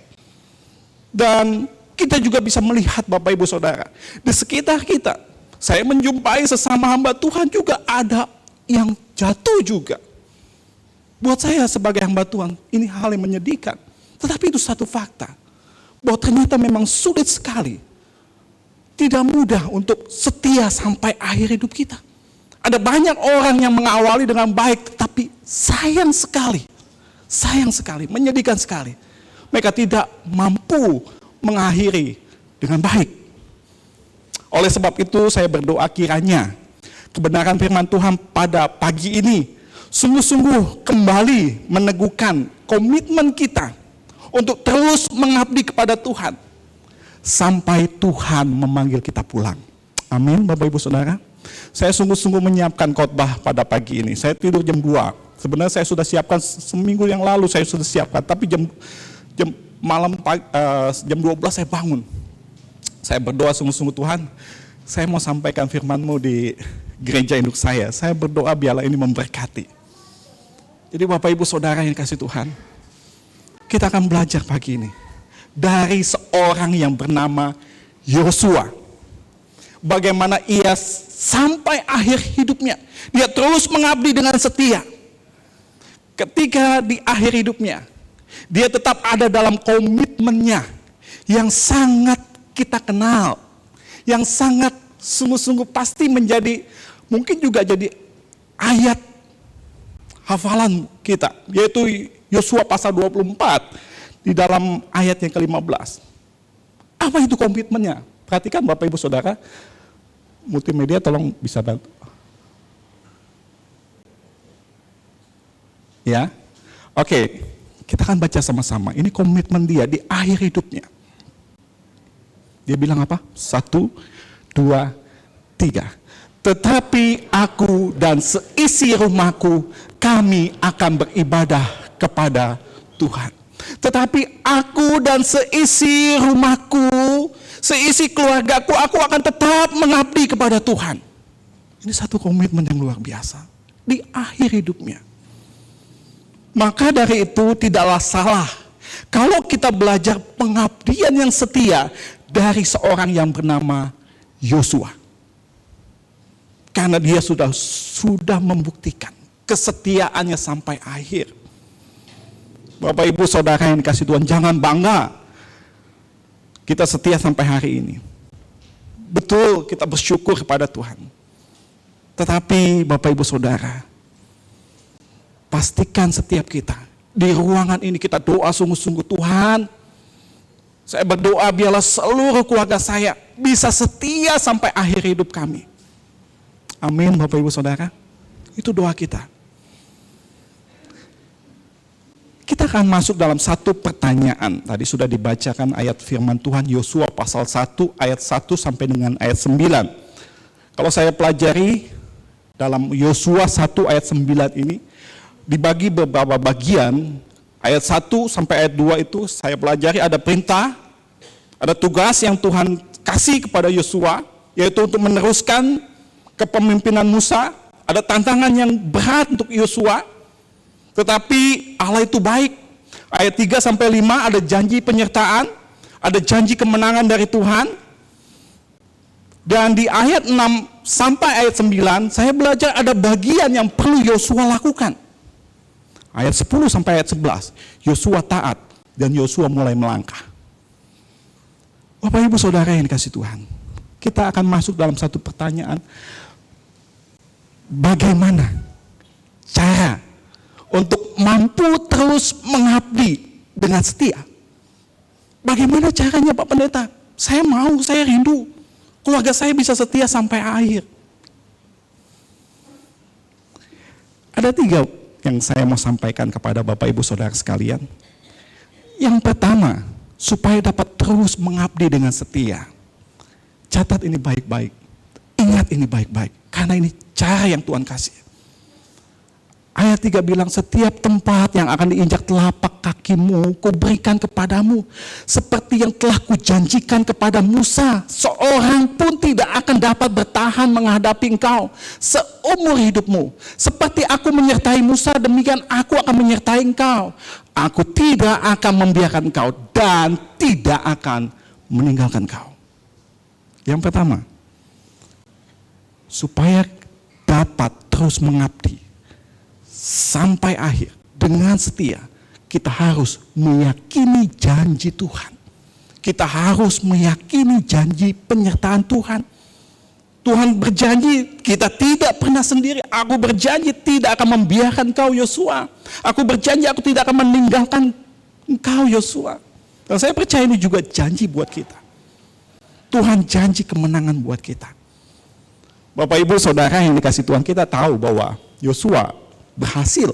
Dan kita juga bisa melihat Bapak Ibu Saudara, di sekitar kita, saya menjumpai sesama hamba Tuhan juga ada yang jatuh juga. Buat saya sebagai hamba Tuhan, ini hal yang menyedihkan. Tetapi itu satu fakta, bahwa ternyata memang sulit sekali, tidak mudah untuk setia sampai akhir hidup kita. Ada banyak orang yang mengawali dengan baik, tetapi sayang sekali, menyedihkan sekali, mereka tidak mampu mengakhiri dengan baik. Oleh sebab itu saya berdoa kiranya kebenaran firman Tuhan pada pagi ini sungguh-sungguh kembali meneguhkan komitmen kita untuk terus mengabdi kepada Tuhan sampai Tuhan memanggil kita pulang. Amin Bapak Ibu Saudara. Saya sungguh-sungguh menyiapkan khotbah pada pagi ini. Saya tidur jam 2. Sebenarnya saya sudah siapkan seminggu yang lalu, saya sudah siapkan, tapi jam malam jam 12 saya bangun. Saya berdoa sungguh-sungguh, Tuhan, saya mau sampaikan firman-Mu di gereja induk saya. Saya berdoa biarlah ini memberkati. Jadi Bapak Ibu Saudara yang kasih Tuhan, kita akan belajar pagi ini dari seorang yang bernama Yosua. Bagaimana ia sampai akhir hidupnya, dia terus mengabdi dengan setia. Ketika di akhir hidupnya, dia tetap ada dalam komitmennya yang sangat kita kenal, yang sangat sungguh-sungguh pasti menjadi, mungkin juga jadi ayat hafalan kita, yaitu Yosua pasal 24 di dalam ayat yang ke-15. Apa itu komitmennya? Perhatikan Bapak Ibu Saudara, multimedia tolong bisa bantu. Ya, oke, kita akan baca sama-sama. Ini komitmen dia di akhir hidupnya. Dia bilang apa? 1, 2, 3. Tetapi aku dan seisi rumahku, kami akan beribadah kepada Tuhan. Tetapi aku dan seisi rumahku, seisi keluargaku, aku akan tetap mengabdi kepada Tuhan. Ini satu komitmen yang luar biasa di akhir hidupnya. Maka dari itu tidaklah salah kalau kita belajar pengabdian yang setia dari seorang yang bernama Yosua. Karena dia sudah membuktikan kesetiaannya sampai akhir. Bapak Ibu Saudara yang dikasih Tuhan, jangan bangga kita setia sampai hari ini. Betul, kita bersyukur kepada Tuhan. Tetapi Bapak Ibu Saudara, pastikan setiap kita di ruangan ini kita doa sungguh-sungguh, Tuhan, saya berdoa biarlah seluruh keluarga saya bisa setia sampai akhir hidup kami. Amin Bapak Ibu Saudara. Itu doa kita. Kita akan masuk dalam satu pertanyaan. Tadi sudah dibacakan ayat firman Tuhan Yosua pasal 1 ayat 1 sampai dengan ayat 9. Kalau saya pelajari dalam Yosua 1 ayat 9 ini dibagi beberapa bagian. Ayat 1 sampai ayat 2 itu saya pelajari ada perintah, ada tugas yang Tuhan kasih kepada Yosua, yaitu untuk meneruskan kepemimpinan Musa. Ada tantangan yang berat untuk Yosua. Tetapi Allah itu baik. Ayat 3 sampai 5 ada janji penyertaan, ada janji kemenangan dari Tuhan. Dan di ayat 6 sampai ayat 9 saya belajar ada bagian yang perlu Yosua lakukan. Ayat 10 sampai ayat 11 Yosua taat dan Yosua mulai melangkah. Bapak Ibu Saudara yang dikasih Tuhan, kita akan masuk dalam satu pertanyaan. Bagaimana cara untuk mampu terus mengabdi dengan setia? Bagaimana caranya Pak Pendeta? Saya mau, saya rindu keluarga saya bisa setia sampai akhir. Ada 3 yang saya mau sampaikan kepada Bapak Ibu Saudara sekalian. Yang pertama, supaya dapat terus mengabdi dengan setia. Catat ini baik-baik. Ingat ini baik-baik. Karena ini cara yang Tuhan kasih. Ayat 3 bilang, setiap tempat yang akan diinjak telapak kakimu, kuberikan kepadamu. Seperti yang telah kujanjikan kepada Musa, seorang pun tidak akan dapat bertahan menghadapi engkau seumur hidupmu. Seperti aku menyertai Musa, demikian aku akan menyertai engkau. Aku tidak akan membiarkan engkau dan tidak akan meninggalkan engkau. Yang pertama, supaya dapat terus mengabdi sampai akhir dengan setia, kita harus meyakini janji Tuhan. Kita harus meyakini janji penyertaan Tuhan. Tuhan berjanji kita tidak pernah sendiri. Aku berjanji tidak akan membiarkan engkau Yosua. Aku berjanji aku tidak akan meninggalkan engkau Yosua. Dan saya percaya ini juga janji buat kita. Tuhan janji kemenangan buat kita. Bapak Ibu Saudara yang dikasih Tuhan, kita tahu bahwa Yosua berhasil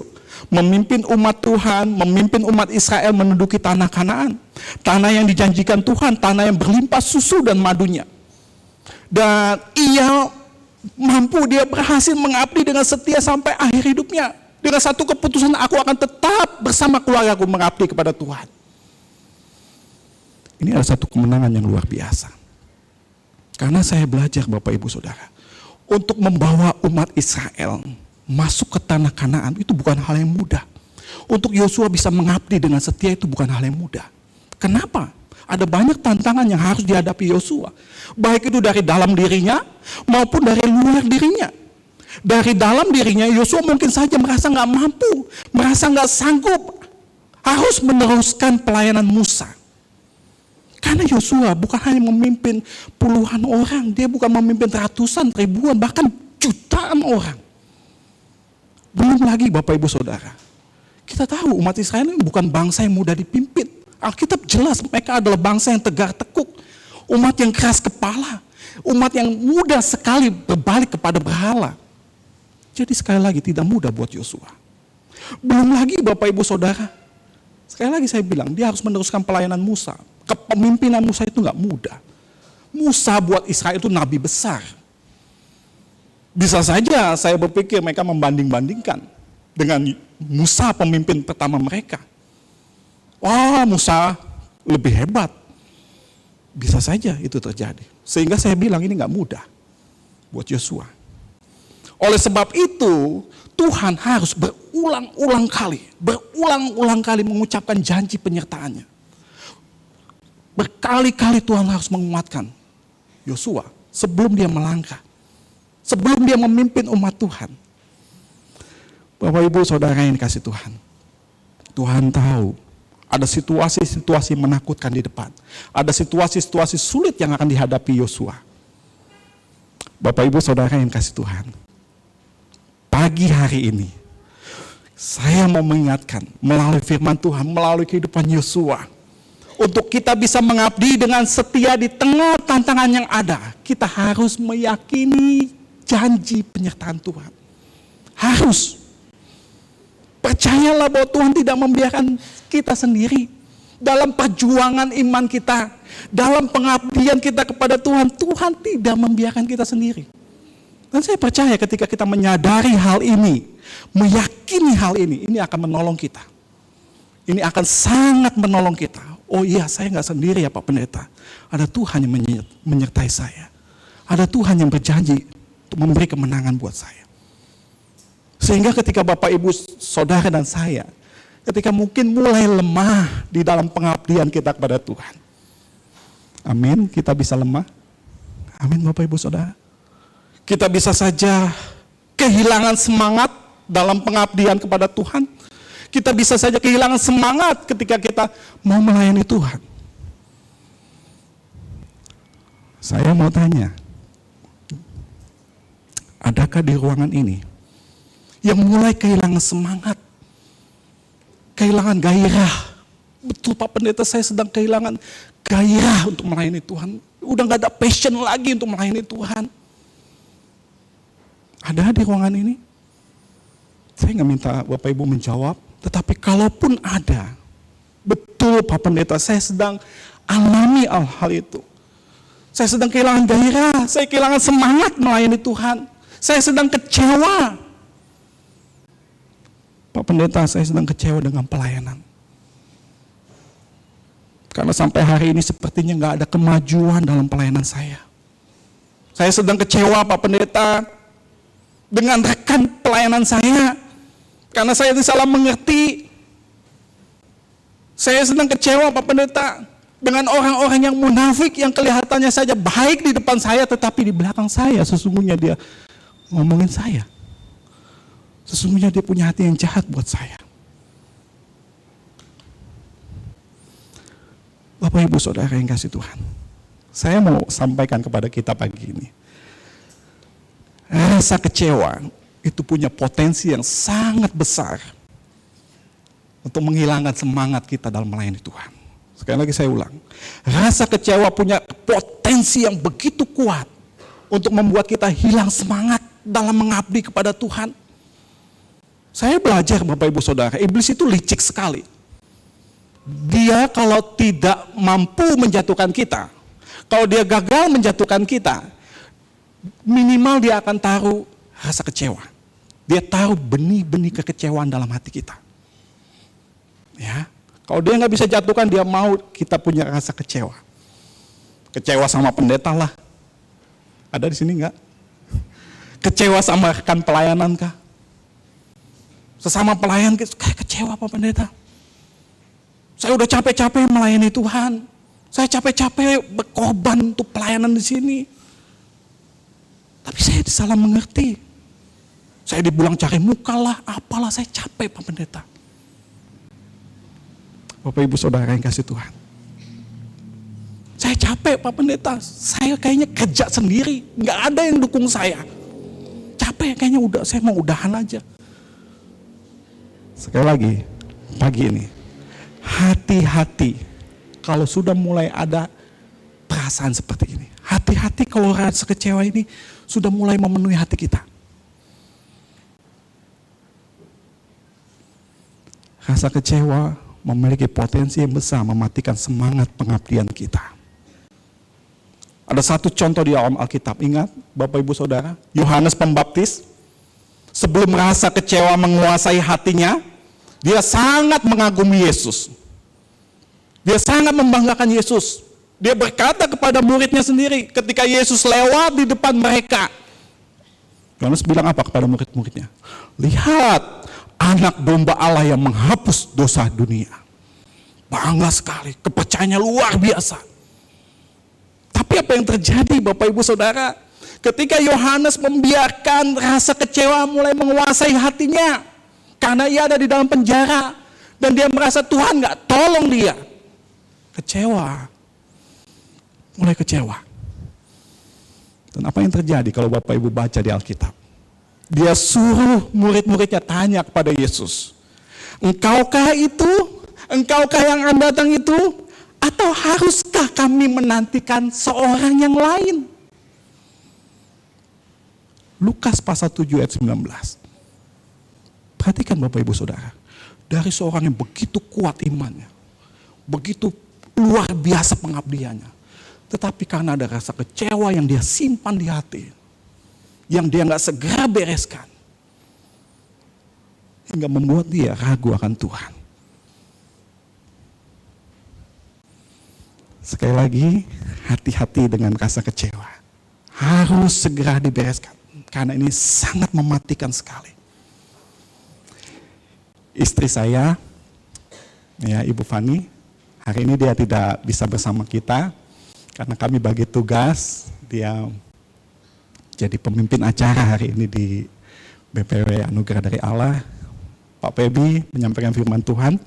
memimpin umat Tuhan, memimpin umat Israel menduduki tanah Kanaan. Tanah yang dijanjikan Tuhan, tanah yang berlimpah susu dan madunya. Dan dia berhasil mengabdi dengan setia sampai akhir hidupnya. Dengan satu keputusan, aku akan tetap bersama keluargaku mengabdi kepada Tuhan. Ini adalah satu kemenangan yang luar biasa. Karena saya belajar Bapak Ibu Saudara, untuk membawa umat Israel masuk ke tanah Kanaan itu bukan hal yang mudah. Untuk Yosua bisa mengabdi dengan setia itu bukan hal yang mudah. Kenapa? Ada banyak tantangan yang harus dihadapi Yosua. Baik itu dari dalam dirinya maupun dari luar dirinya. Dari dalam dirinya Yosua mungkin saja merasa nggak mampu, merasa nggak sanggup harus meneruskan pelayanan Musa. Karena Yosua bukan hanya memimpin puluhan orang, dia bukan memimpin ratusan, ribuan, bahkan jutaan orang. Belum lagi Bapak Ibu Saudara, kita tahu umat Israel ini bukan bangsa yang mudah dipimpin. Alkitab jelas mereka adalah bangsa yang tegar tekuk, umat yang keras kepala, umat yang mudah sekali berbalik kepada berhala. Jadi sekali lagi tidak mudah buat Yosua. Belum lagi Bapak Ibu Saudara, sekali lagi saya bilang dia harus meneruskan pelayanan Musa. Kepemimpinan Musa itu nggak mudah. Musa buat Israel itu nabi besar. Bisa saja saya berpikir mereka membanding-bandingkan dengan Musa pemimpin pertama mereka. Wah, Musa lebih hebat. Bisa saja itu terjadi. Sehingga saya bilang ini nggak mudah buat Yosua. Oleh sebab itu, Tuhan harus berulang-ulang kali mengucapkan janji penyertaannya. Berkali-kali Tuhan harus menguatkan Yosua sebelum dia melangkah. Sebelum dia memimpin umat Tuhan. Bapak Ibu Saudara yang dikasih Tuhan, Tuhan tahu ada situasi-situasi menakutkan di depan. Ada situasi-situasi sulit yang akan dihadapi Yosua. Bapak Ibu Saudara yang dikasih Tuhan, pagi hari ini saya mau mengingatkan melalui firman Tuhan, melalui kehidupan Yosua, untuk kita bisa mengabdi dengan setia di tengah tantangan yang ada, kita harus meyakini janji penyertaan Tuhan. Harus. Percayalah bahwa Tuhan tidak membiarkan kita sendiri. Dalam perjuangan iman kita, dalam pengabdian kita kepada Tuhan, Tuhan tidak membiarkan kita sendiri. Dan saya percaya ketika kita menyadari hal ini, meyakini hal ini akan menolong kita. Ini akan sangat menolong kita. Oh iya, saya nggak sendiri ya Pak Pendeta. Ada Tuhan yang menyertai saya. Ada Tuhan yang berjanji untuk memberi kemenangan buat saya. Sehingga ketika Bapak Ibu Saudara dan saya, ketika mungkin mulai lemah di dalam pengabdian kita kepada Tuhan. Amin, kita bisa lemah. Amin Bapak Ibu Saudara. Kita bisa saja kehilangan semangat dalam pengabdian kepada Tuhan. Kita bisa saja kehilangan semangat ketika kita mau melayani Tuhan. Saya mau tanya, adakah di ruangan ini yang mulai kehilangan semangat, kehilangan gairah? Betul Pak Pendeta, saya sedang kehilangan gairah untuk melayani Tuhan. Udah gak ada passion lagi untuk melayani Tuhan. Ada di ruangan ini? Saya gak minta Bapak Ibu menjawab, tetapi kalaupun ada, betul Pak Pendeta, saya sedang alami hal itu. Saya sedang kehilangan gairah, saya kehilangan semangat melayani Tuhan. Saya sedang kecewa. Pak Pendeta, saya sedang kecewa dengan pelayanan. Karena sampai hari ini sepertinya gak ada kemajuan dalam pelayanan saya. Saya sedang kecewa Pak Pendeta dengan rekan pelayanan saya. Karena saya salah mengerti. Saya sedang kecewa Pak Pendeta dengan orang-orang yang munafik yang kelihatannya saja baik di depan saya, tetapi di belakang saya sesungguhnya dia ngomongin saya. Sesungguhnya dia punya hati yang jahat buat saya. Bapak Ibu Saudara yang kasih Tuhan, saya mau sampaikan kepada kita pagi ini, rasa kecewa itu punya potensi yang sangat besar untuk menghilangkan semangat kita dalam melayani Tuhan. Sekali lagi saya ulang, rasa kecewa punya potensi yang begitu kuat untuk membuat kita hilang semangat dalam mengabdi kepada Tuhan. Saya belajar Bapak Ibu Saudara, iblis itu licik sekali. Dia kalau tidak mampu menjatuhkan kita, kalau dia gagal menjatuhkan kita, minimal dia akan taruh rasa kecewa. Dia taruh benih-benih kekecewaan dalam hati kita. Ya, kalau dia nggak bisa jatuhkan, dia mau kita punya rasa kecewa. Kecewa sama pendeta lah. Ada di sini nggak? Kecewa sama rekan pelayanan kah? Sesama pelayan kayak kecewa Pak Pendeta. Saya udah capek-capek melayani Tuhan. Saya capek-capek berkorban untuk pelayanan di sini. Tapi saya salah mengerti. Saya dibilang cari muka lah, apalah, saya capek Pak Pendeta. Bapak Ibu Saudara yang kasih Tuhan. Saya capek Pak Pendeta. Saya kayaknya kerja sendiri, nggak ada yang dukung saya. Capek kayaknya, udah, saya mau udahan aja. Sekali lagi, pagi ini, hati-hati kalau sudah mulai ada perasaan seperti ini. Hati-hati kalau rasa kecewa ini sudah mulai memenuhi hati kita. Rasa kecewa memiliki potensi yang besar mematikan semangat pengabdian kita. Ada satu contoh di dalam Alkitab, ingat Bapak Ibu Saudara, Yohanes Pembaptis, sebelum rasa kecewa menguasai hatinya, dia sangat mengagumi Yesus. Dia sangat membanggakan Yesus. Dia berkata kepada muridnya sendiri ketika Yesus lewat di depan mereka. Yohanes bilang apa kepada murid-muridnya? Lihat, anak domba Allah yang menghapus dosa dunia. Bangga sekali, kepercayaannya luar biasa. Tapi apa yang terjadi Bapak Ibu Saudara? Ketika Yohanes membiarkan rasa kecewa mulai menguasai hatinya, Karena ia ada di dalam penjara dan dia merasa Tuhan nggak tolong dia. Kecewa. Mulai kecewa. Dan apa yang terjadi kalau Bapak Ibu baca di Alkitab? Dia suruh murid-muridnya tanya kepada Yesus, engkaukah itu? Engkaukah yang akan datang itu? Atau haruskah kami menantikan seorang yang lain? Lukas pasal 7 ayat 19. Perhatikan Bapak Ibu Saudara. Dari seorang yang begitu kuat imannya, begitu luar biasa pengabdiannya, tetapi karena ada rasa kecewa yang dia simpan di hati, yang dia nggak segera bereskan, hingga membuat dia ragu akan Tuhan. Sekali lagi, hati-hati dengan rasa kecewa. Harus segera dibereskan, karena ini sangat mematikan sekali. Istri saya, ya Ibu Fani, hari ini dia tidak bisa bersama kita, karena kami bagi tugas, dia jadi pemimpin acara hari ini di BPW Anugerah dari Allah. Pak Pebi menyampaikan firman Tuhan.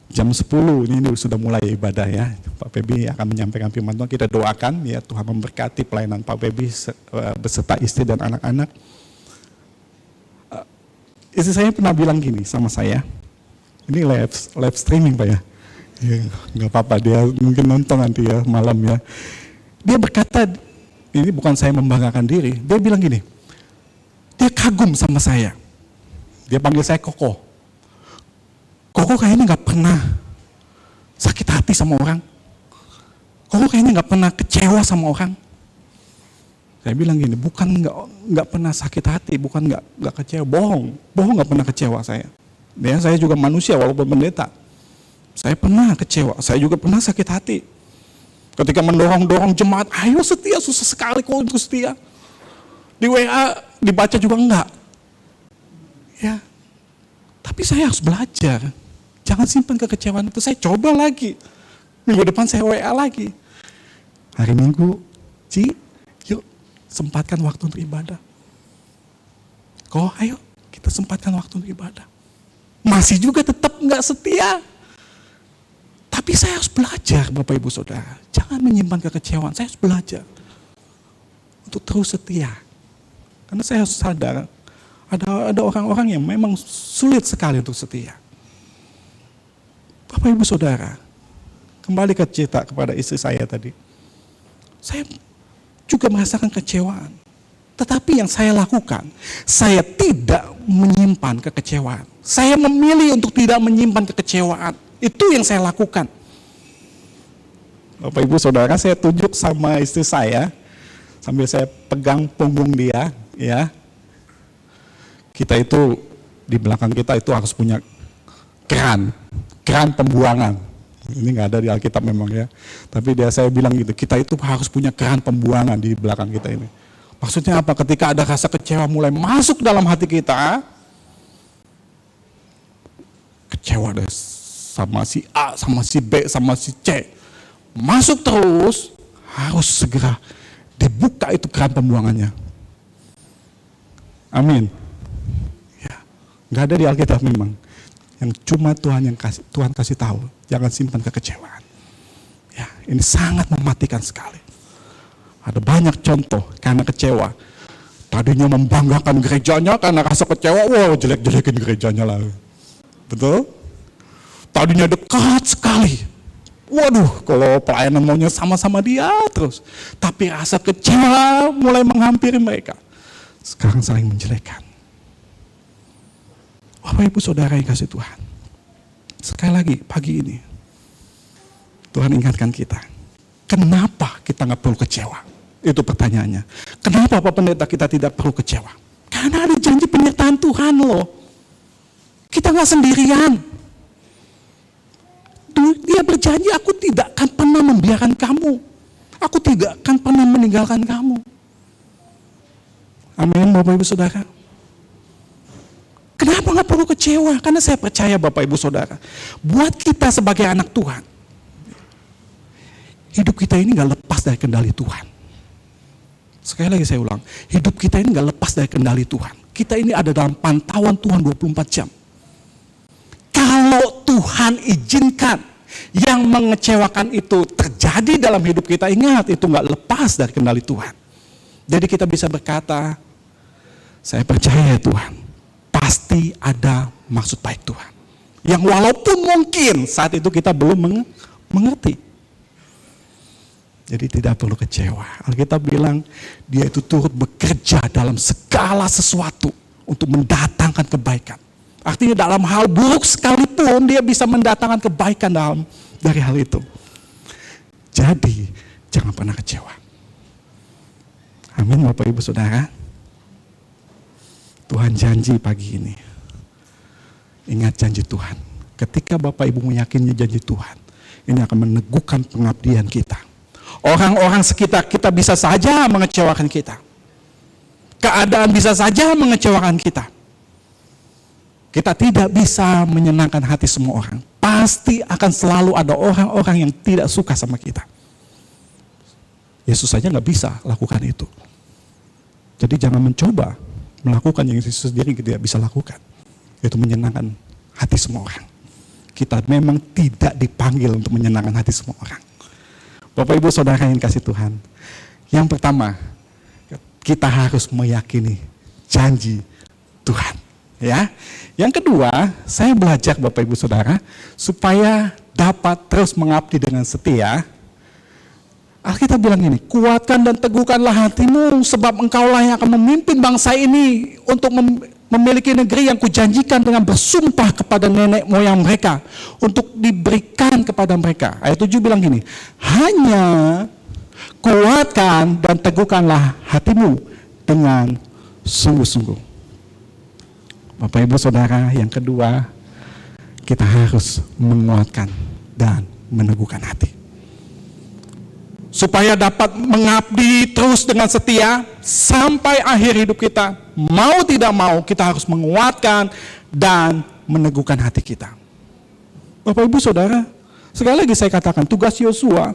Jam 10 ini sudah mulai ibadah ya. Pak Pebi akan menyampaikan firman Tuhan. Kita doakan ya Tuhan memberkati pelayanan Pak Pebi beserta istri dan anak-anak. Istri saya pernah bilang gini sama saya. Ini live streaming Pak ya. Ya nggak apa-apa, dia mungkin nonton nanti ya malam ya. Dia berkata, ini bukan saya membanggakan diri. Dia bilang gini, dia kagum sama saya. Dia panggil saya Koko. Koko kayaknya nggak pernah sakit hati sama orang. Koko kayaknya nggak pernah kecewa sama orang. Saya bilang gini, bukan nggak pernah sakit hati, bukan nggak kecewa, bohong nggak pernah kecewa saya. Ya, saya juga manusia walaupun pendeta. Saya pernah kecewa, saya juga pernah sakit hati. Ketika mendorong jemaat, ayo setia, susah sekali kok untuk setia. Di WA dibaca juga enggak. Ya, tapi saya harus belajar. Jangan simpan kekecewaan itu. Saya coba lagi. Minggu depan saya WA lagi. Hari Minggu, Ci, yuk sempatkan waktu untuk ibadah. Kok ayo kita sempatkan waktu untuk ibadah. Masih juga tetap enggak setia. Tapi saya harus belajar Bapak Ibu Saudara. Jangan menyimpan kekecewaan. Saya harus belajar untuk terus setia. Karena saya harus sadar ada orang-orang yang memang sulit sekali untuk setia. Bapak Ibu Saudara, kembali ke cerita kepada istri saya tadi. Saya juga merasakan kecewaan. Tetapi yang saya lakukan, saya tidak menyimpan kekecewaan. Saya memilih untuk tidak menyimpan kekecewaan. Itu yang saya lakukan. Bapak Ibu Saudara, saya tunjuk sama istri saya sambil saya pegang punggung dia, ya. Kita itu di belakang kita itu harus punya keran pembuangan. Ini nggak ada di Alkitab memang ya. Tapi saya bilang gitu, kita itu harus punya keran pembuangan di belakang kita ini. Maksudnya apa? Ketika ada rasa kecewa mulai masuk dalam hati kita, kecewa deh sama si A, sama si B, sama si C, masuk terus, harus segera dibuka itu keran pembuangannya. Amin. Ya, nggak ada di Alkitab memang. Yang cuma Tuhan kasih tahu, jangan simpan kekecewaan. Ya, ini sangat mematikan sekali. Ada banyak contoh karena kecewa. Tadinya membanggakan gerejanya, karena rasa kecewa, wah jelek-jelekin gerejanya lah. Betul? Tadinya dekat sekali. Waduh, kalau pelayanan maunya sama-sama dia terus. Tapi rasa kecewa mulai menghampiri mereka. Sekarang saling menjelekkan. Bapak Ibu Saudara yang kasih Tuhan. Sekali lagi pagi ini, Tuhan ingatkan kita. Kenapa kita nggak perlu kecewa? Itu pertanyaannya. Kenapa Pak Pendeta kita tidak perlu kecewa? Karena ada janji penyertaan Tuhan loh. Kita nggak sendirian. Dia berjanji, aku tidak akan pernah membiarkan kamu. Aku tidak akan pernah meninggalkan kamu. Amin Bapak Ibu Saudara. Kenapa nggak perlu kecewa? Karena saya percaya Bapak Ibu Saudara, buat kita sebagai anak Tuhan, hidup kita ini nggak lepas dari kendali Tuhan. Sekali lagi saya ulang, hidup kita ini nggak lepas dari kendali Tuhan. Kita ini ada dalam pantauan Tuhan 24 jam. kalau Tuhan izinkan yang mengecewakan itu terjadi dalam hidup kita, ingat itu nggak lepas dari kendali Tuhan. Jadi kita bisa berkata, saya percaya Tuhan, pasti ada maksud baik Tuhan. Yang walaupun mungkin saat itu kita belum mengerti. Jadi tidak perlu kecewa. Alkitab bilang dia itu turut bekerja dalam segala sesuatu untuk mendatangkan kebaikan. Artinya dalam hal buruk sekalipun dia bisa mendatangkan kebaikan dari hal itu. Jadi jangan pernah kecewa. Amin Bapak Ibu Saudara. Tuhan janji pagi ini. Ingat janji Tuhan. Ketika Bapak Ibu meyakini janji Tuhan, ini akan meneguhkan pengabdian kita. Orang-orang sekitar kita bisa saja mengecewakan kita. Keadaan bisa saja mengecewakan kita. Kita tidak bisa menyenangkan hati semua orang. Pasti akan selalu ada orang-orang yang tidak suka sama kita. Yesus saja nggak bisa lakukan itu. Jadi jangan mencoba melakukan yang Yesus sendiri tidak bisa lakukan. Yaitu menyenangkan hati semua orang. Kita memang tidak dipanggil untuk menyenangkan hati semua orang. Bapak Ibu Saudara yang kasih Tuhan. Yang pertama, kita harus meyakini janji Tuhan. Ya. Yang kedua, saya belajar Bapak Ibu Saudara supaya dapat terus mengabdi dengan setia. Alkitab bilang ini, kuatkan dan teguhkanlah hatimu sebab engkaulah yang akan memimpin bangsa ini untuk memiliki negeri yang kujanjikan dengan bersumpah kepada nenek moyang mereka untuk diberikan kepada mereka. Ayat 7 bilang gini, hanya kuatkan dan teguhkanlah hatimu dengan sungguh-sungguh. Bapak Ibu Saudara, yang kedua, kita harus menguatkan dan meneguhkan hati. Supaya dapat mengabdi terus dengan setia sampai akhir hidup kita. Mau tidak mau, kita harus menguatkan dan meneguhkan hati kita. Bapak Ibu Saudara, sekali lagi saya katakan, tugas Yosua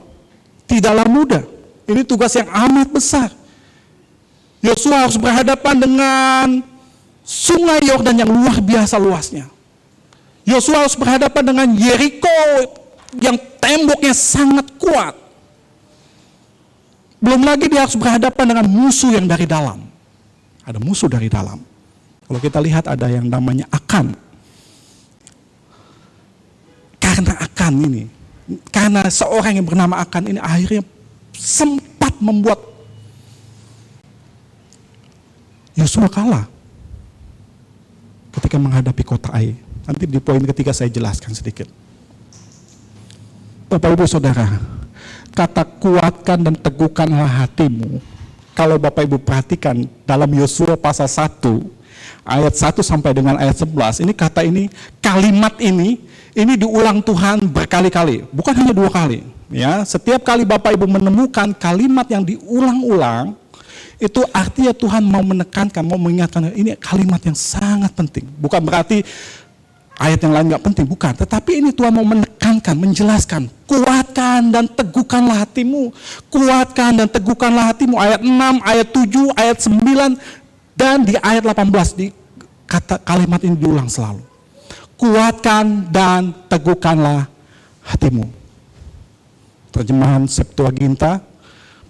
tidaklah mudah. Ini tugas yang amat besar. Yosua harus berhadapan dengan Sungai Yordan yang luar biasa luasnya. Yosua harus berhadapan dengan Yeriko yang temboknya sangat kuat. Belum lagi dia harus berhadapan dengan musuh yang dari dalam. Ada musuh dari dalam. Kalau kita lihat ada yang namanya Akan. Karena seorang yang bernama Akan ini akhirnya sempat membuat Yosua kalah ketika menghadapi kota Ai. Nanti di poin ketiga saya jelaskan sedikit. Bapak Ibu Saudara, kata kuatkan dan teguhkanlah hatimu. Kalau Bapak Ibu perhatikan dalam Yosua pasal 1 ayat 1 sampai dengan ayat 11, ini kata ini, kalimat ini diulang Tuhan berkali-kali, bukan hanya 2 kali. Ya, setiap kali Bapak Ibu menemukan kalimat yang diulang-ulang, itu artinya Tuhan mau menekankan, mau mengingatkan, ini kalimat yang sangat penting. Bukan berarti ayat yang lain nggak penting, bukan. Tetapi ini Tuhan mau menekankan, menjelaskan, kuatkan dan teguhkanlah hatimu. Kuatkan dan teguhkanlah hatimu. Ayat 6, ayat 7, ayat 9, dan di ayat 18, kalimat ini diulang selalu. Kuatkan dan teguhkanlah hatimu. Terjemahan Septuaginta,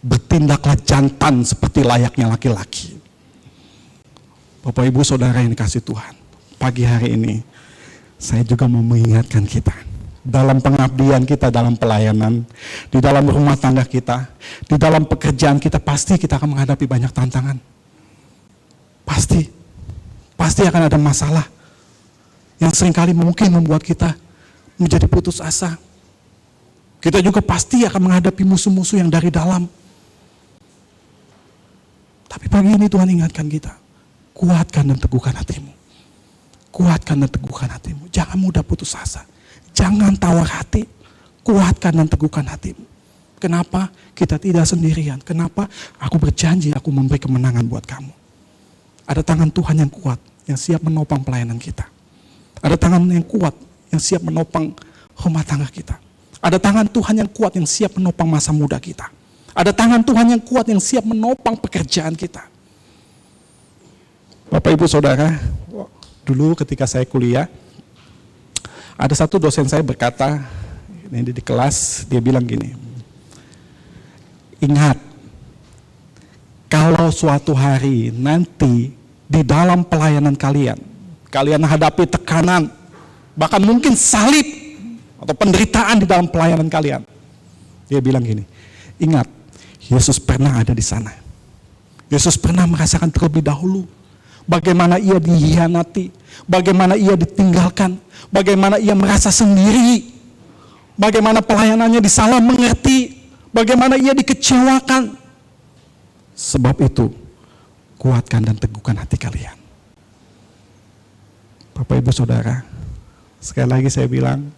bertindaklah jantan seperti layaknya laki-laki. Bapak Ibu Saudara yang dikasih Tuhan, pagi hari ini saya juga mau mengingatkan kita dalam pengabdian kita, dalam pelayanan, di dalam rumah tangga kita, di dalam pekerjaan kita, pasti kita akan menghadapi banyak tantangan. Pasti akan ada masalah yang seringkali mungkin membuat kita menjadi putus asa. Kita juga pasti akan menghadapi musuh-musuh yang dari dalam. Tapi pagi ini Tuhan ingatkan kita, kuatkan dan teguhkan hatimu. Kuatkan dan teguhkan hatimu. Jangan mudah putus asa. Jangan tawar hati. Kuatkan dan teguhkan hatimu. Kenapa? Kita tidak sendirian. Kenapa? Aku berjanji aku memberi kemenangan buat kamu. Ada tangan Tuhan yang kuat, yang siap menopang pelayanan kita. Ada tangan yang kuat, yang siap menopang rumah tangga kita. Ada tangan Tuhan yang kuat, yang siap menopang masa muda kita. Ada tangan Tuhan yang kuat yang siap menopang pekerjaan kita. Bapak Ibu Saudara, dulu ketika saya kuliah, Ada satu dosen saya berkata, ini di kelas, dia bilang gini, ingat, kalau suatu hari nanti di dalam pelayanan kalian hadapi tekanan, bahkan mungkin salib atau penderitaan di dalam pelayanan kalian. Dia bilang gini, ingat, Yesus pernah ada di sana. Yesus pernah merasakan terlebih dahulu bagaimana ia dihianati, bagaimana ia ditinggalkan, bagaimana ia merasa sendiri, bagaimana pelayanannya disalah mengerti, bagaimana ia dikecewakan. Sebab itu, kuatkan dan teguhkan hati kalian. Bapak Ibu Saudara, sekali lagi saya bilang,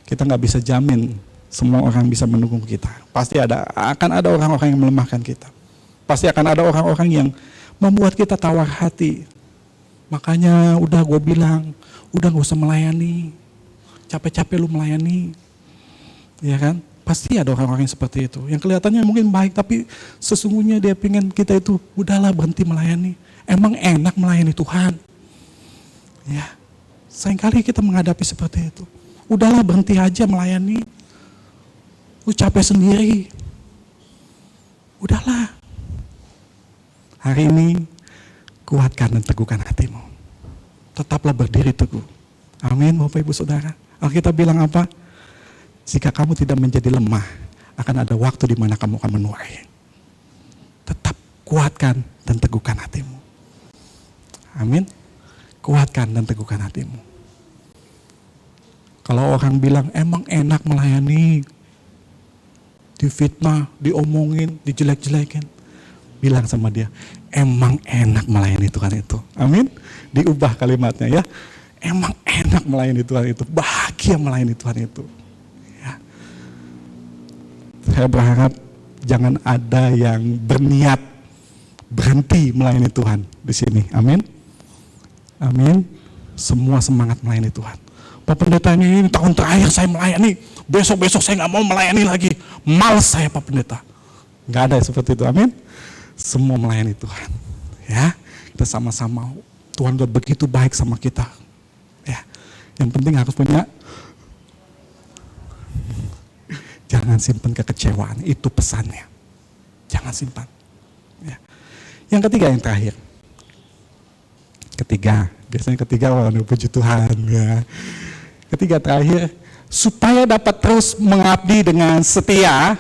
kita nggak bisa jamin semua orang bisa mendukung kita. Pasti akan ada orang-orang yang melemahkan kita. Pasti akan ada orang-orang yang membuat kita tawar hati. Makanya udah gue bilang, udah gak usah melayani. Capek-capek lu melayani. Ya kan? Pasti ada orang-orang yang seperti itu. Yang kelihatannya mungkin baik, tapi sesungguhnya dia pengen kita itu, udahlah berhenti melayani. Emang enak melayani Tuhan. Ya, seringkali kita menghadapi seperti itu. Udahlah berhenti aja melayani. Lu capek sendiri. Udahlah. Hari ini kuatkan dan teguhkan hatimu. Tetaplah berdiri teguh. Amin, Bapak Ibu Saudara. Alkitab bilang apa? Jika kamu tidak menjadi lemah, akan ada waktu di mana kamu akan menuai. Tetap kuatkan dan teguhkan hatimu. Amin. Kuatkan dan teguhkan hatimu. Kalau orang bilang emang enak melayani, difitnah, diomongin, dijelek-jelekin, bilang sama dia, emang enak melayani Tuhan itu. Amin. Diubah kalimatnya ya. Emang enak melayani Tuhan itu. Bahagia melayani Tuhan itu. Ya. Saya berharap jangan ada yang berniat berhenti melayani Tuhan di sini. Amin. Amin. Semua semangat melayani Tuhan. Pak Pendeta, ini tahun terakhir saya melayani. Besok-besok saya nggak mau melayani lagi. Malas saya Pak Pendeta. Nggak ada seperti itu. Amin. Semua melayani Tuhan, ya. Kita sama-sama, Tuhan udah begitu baik sama kita, ya. Yang penting harus punya, jangan simpan kekecewaan, itu pesannya. Jangan simpan. Ya. Yang ketiga, yang terakhir. Biasanya ketiga, puji Tuhan, ya. Ketiga terakhir, supaya dapat terus mengabdi dengan setia.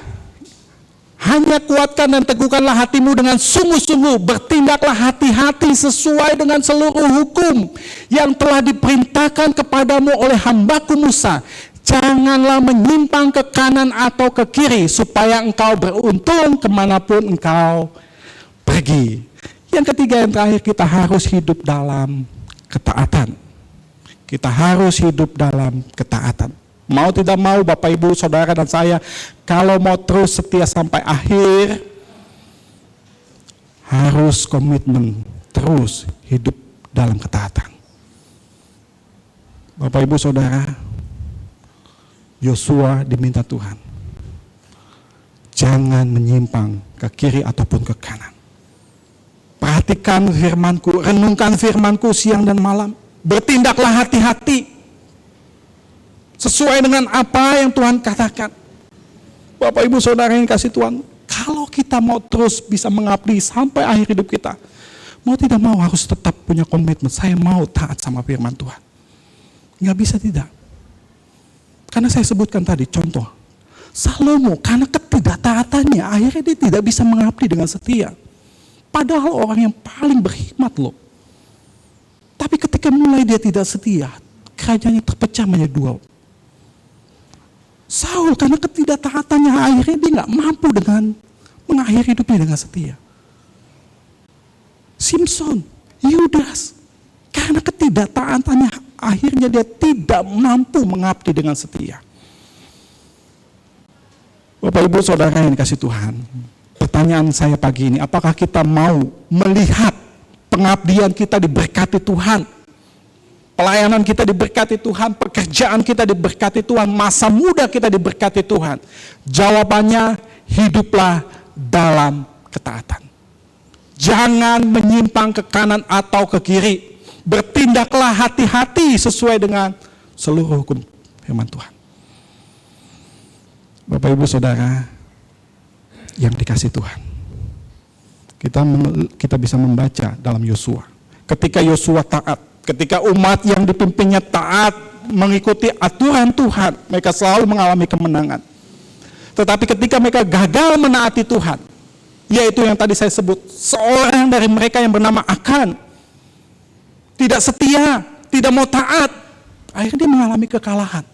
Hanya kuatkan dan teguhkanlah hatimu dengan sungguh-sungguh. Bertindaklah hati-hati sesuai dengan seluruh hukum yang telah diperintahkan kepadamu oleh hambaku Musa. Janganlah menyimpang ke kanan atau ke kiri, supaya engkau beruntung kemanapun engkau pergi. Yang ketiga, yang terakhir, kita harus hidup dalam ketaatan. Kita harus hidup dalam ketaatan. Mau tidak mau Bapak Ibu Saudara dan saya, kalau mau terus setia sampai akhir, harus komitmen terus hidup dalam ketaatan. Bapak Ibu Saudara, Yosua diminta Tuhan, jangan menyimpang ke kiri ataupun ke kanan. Perhatikan firman-Ku, renungkan firman-Ku siang dan malam. Bertindaklah hati-hati sesuai dengan apa yang Tuhan katakan. Bapak Ibu Saudara yang kasih Tuhan, kalau kita mau terus bisa mengabdi sampai akhir hidup kita, mau tidak mau harus tetap punya komitmen, saya mau taat sama firman Tuhan. Nggak bisa tidak. Karena saya sebutkan tadi contoh, Salomo karena ketidaktaatannya akhirnya dia tidak bisa mengabdi dengan setia. Padahal orang yang paling berhikmat loh. Tapi ketika mulai dia tidak setia, kerajaannya terpecah menjadi dua. Saul karena ketidaktaatannya akhirnya dia nggak mampu dengan mengakhiri hidupnya dengan setia. Simson, Yudas, karena ketidaktaatannya akhirnya dia tidak mampu mengabdi dengan setia. Bapak Ibu Saudara yang dikasih Tuhan, pertanyaan saya pagi ini, apakah kita mau melihat pengabdian kita diberkati Tuhan? Pelayanan kita diberkati Tuhan, pekerjaan kita diberkati Tuhan, masa muda kita diberkati Tuhan. Jawabannya, hiduplah dalam ketaatan. Jangan menyimpang ke kanan atau ke kiri. Bertindaklah hati-hati sesuai dengan seluruh hukum firman Tuhan. Bapak Ibu Saudara yang dikasihi Tuhan, kita bisa membaca dalam Yosua. Ketika Yosua taat, ketika umat yang dipimpinnya taat mengikuti aturan Tuhan, mereka selalu mengalami kemenangan. Tetapi ketika mereka gagal menaati Tuhan, yaitu yang tadi saya sebut, seorang dari mereka yang bernama Akan tidak setia, tidak mau taat, akhirnya dia mengalami kekalahan.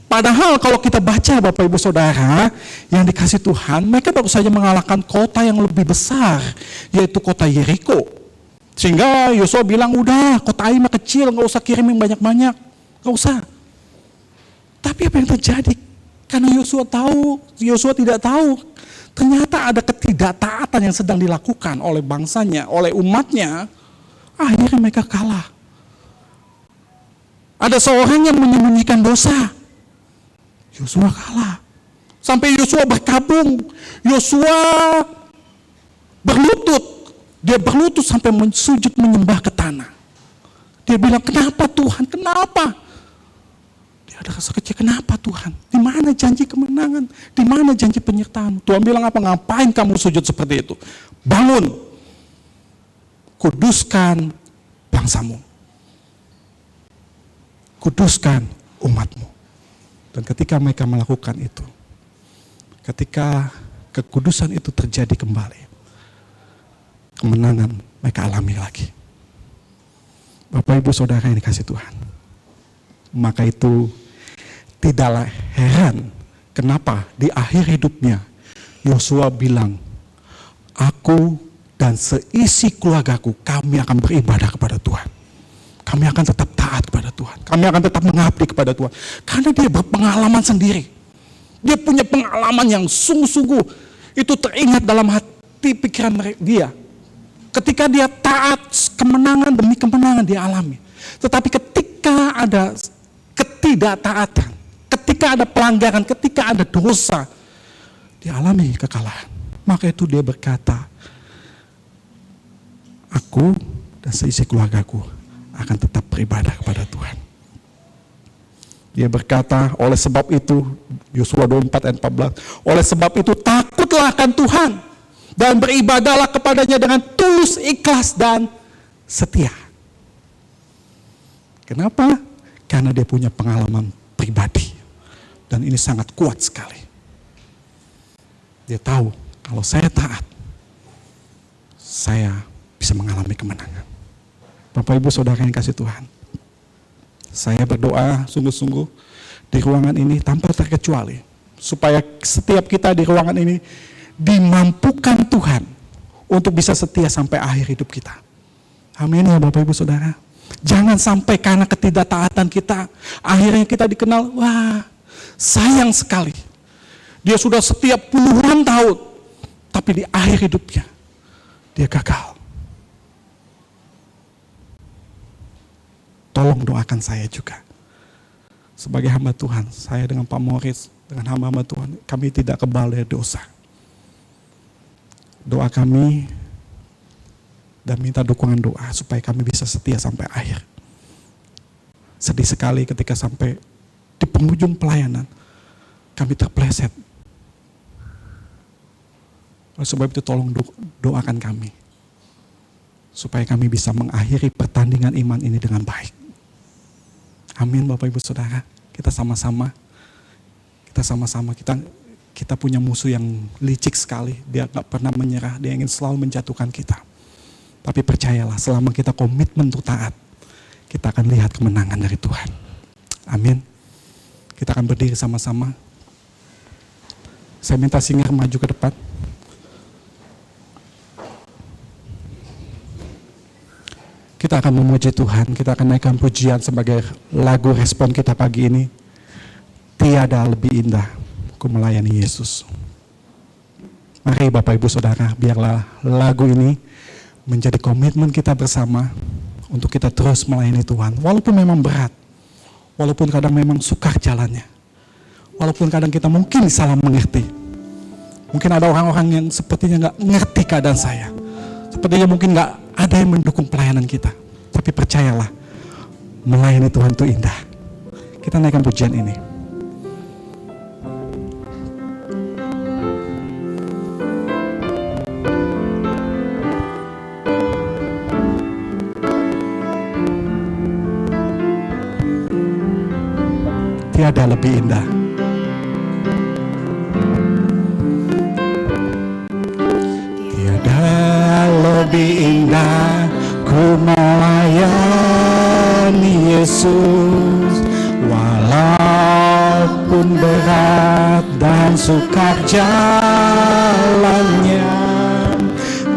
Padahal kalau kita baca Bapak Ibu Saudara yang dikasih Tuhan, mereka baru saja mengalahkan kota yang lebih besar, yaitu kota Yeriko. Sehingga Yosua bilang, udah kota ini mah kecil, gak usah kirim yang banyak-banyak, gak usah. Tapi apa yang terjadi? Karena Yosua tidak tahu, ternyata ada ketidaktaatan yang sedang dilakukan oleh bangsanya, oleh umatnya, akhirnya mereka kalah. Ada seorang yang menyembunyikan dosa, Yosua kalah. Sampai Yosua berkabung, Yosua berlutut. Dia berlutut sampai sujud menyembah ke tanah. Dia bilang, kenapa Tuhan, kenapa? Dia ada rasa kecil, kenapa Tuhan? Di mana janji kemenangan? Di mana janji penyertaan? Tuhan bilang apa? Ngapain kamu sujud seperti itu? Bangun, kuduskan bangsamu, kuduskan umatmu. Dan ketika mereka melakukan itu, ketika kekudusan itu terjadi kembali, kemenangan mereka alami lagi. Bapak Ibu Saudara yang dikasih Tuhan, maka itu tidaklah heran kenapa di akhir hidupnya Yosua bilang, aku dan seisi keluargaku kami akan beribadah kepada Tuhan. Kami akan tetap taat kepada Tuhan. Kami akan tetap mengabdi kepada Tuhan. Karena dia berpengalaman sendiri. Dia punya pengalaman yang sungguh-sungguh. Itu teringat dalam hati pikiran dia. Ketika dia taat, kemenangan demi kemenangan dia alami. Tetapi ketika ada ketidaktaatan, ketika ada pelanggaran, ketika ada dosa, dia alami kekalahan. Maka itu dia berkata, aku dan seisi keluargaku akan tetap beribadah kepada Tuhan. Dia berkata, oleh sebab itu, Yosua 24 ayat 14, oleh sebab itu takutlah akan Tuhan dan beribadahlah kepadanya dengan tulus, ikhlas, dan setia. Kenapa? Karena dia punya pengalaman pribadi. Dan ini sangat kuat sekali. Dia tahu, kalau saya taat, saya bisa mengalami kemenangan. Bapak Ibu Saudara yang kasih Tuhan, saya berdoa sungguh-sungguh di ruangan ini tanpa terkecuali, supaya setiap kita di ruangan ini dimampukan Tuhan untuk bisa setia sampai akhir hidup kita. Amin ya Bapak Ibu Saudara. Jangan sampai karena ketidaktaatan kita, akhirnya kita dikenal, wah sayang sekali. Dia sudah setia puluhan tahun, tapi di akhir hidupnya, dia gagal. Tolong doakan saya juga. Sebagai hamba Tuhan, saya dengan Pak Morris, dengan hamba-hamba Tuhan, kami tidak kebal dari dosa. Doa kami dan minta dukungan doa supaya kami bisa setia sampai akhir. Sedih sekali ketika sampai di penghujung pelayanan, kami terpleset. Oleh sebab itu tolong doakan kami, supaya kami bisa mengakhiri pertandingan iman ini dengan baik. Amin Bapak Ibu Saudara, kita sama-sama, kita punya musuh yang licik sekali, dia gak pernah menyerah, dia ingin selalu menjatuhkan kita. Tapi percayalah, selama kita komitmen untuk taat, kita akan lihat kemenangan dari Tuhan. Amin. Kita akan berdiri sama-sama. Saya minta Singer maju ke depan. Kita akan memuji Tuhan, kita akan naikkan pujian sebagai lagu respon kita pagi ini. Tiada lebih indah ku melayani Yesus. Mari Bapak Ibu Saudara, biarlah lagu ini menjadi komitmen kita bersama untuk kita terus melayani Tuhan. Walaupun memang berat, walaupun kadang memang sukar jalannya, walaupun kadang kita mungkin salah mengerti. Mungkin ada orang-orang yang sepertinya gak ngerti keadaan saya. Sepertinya mungkin gak ada yang mendukung pelayanan kita. Tapi percayalah, melayani Tuhan itu indah. Kita naikkan pujian ini. Tiada lebih indah. Tiada lebih indah ku melayani Yesus, walaupun berat dan sukar jalannya,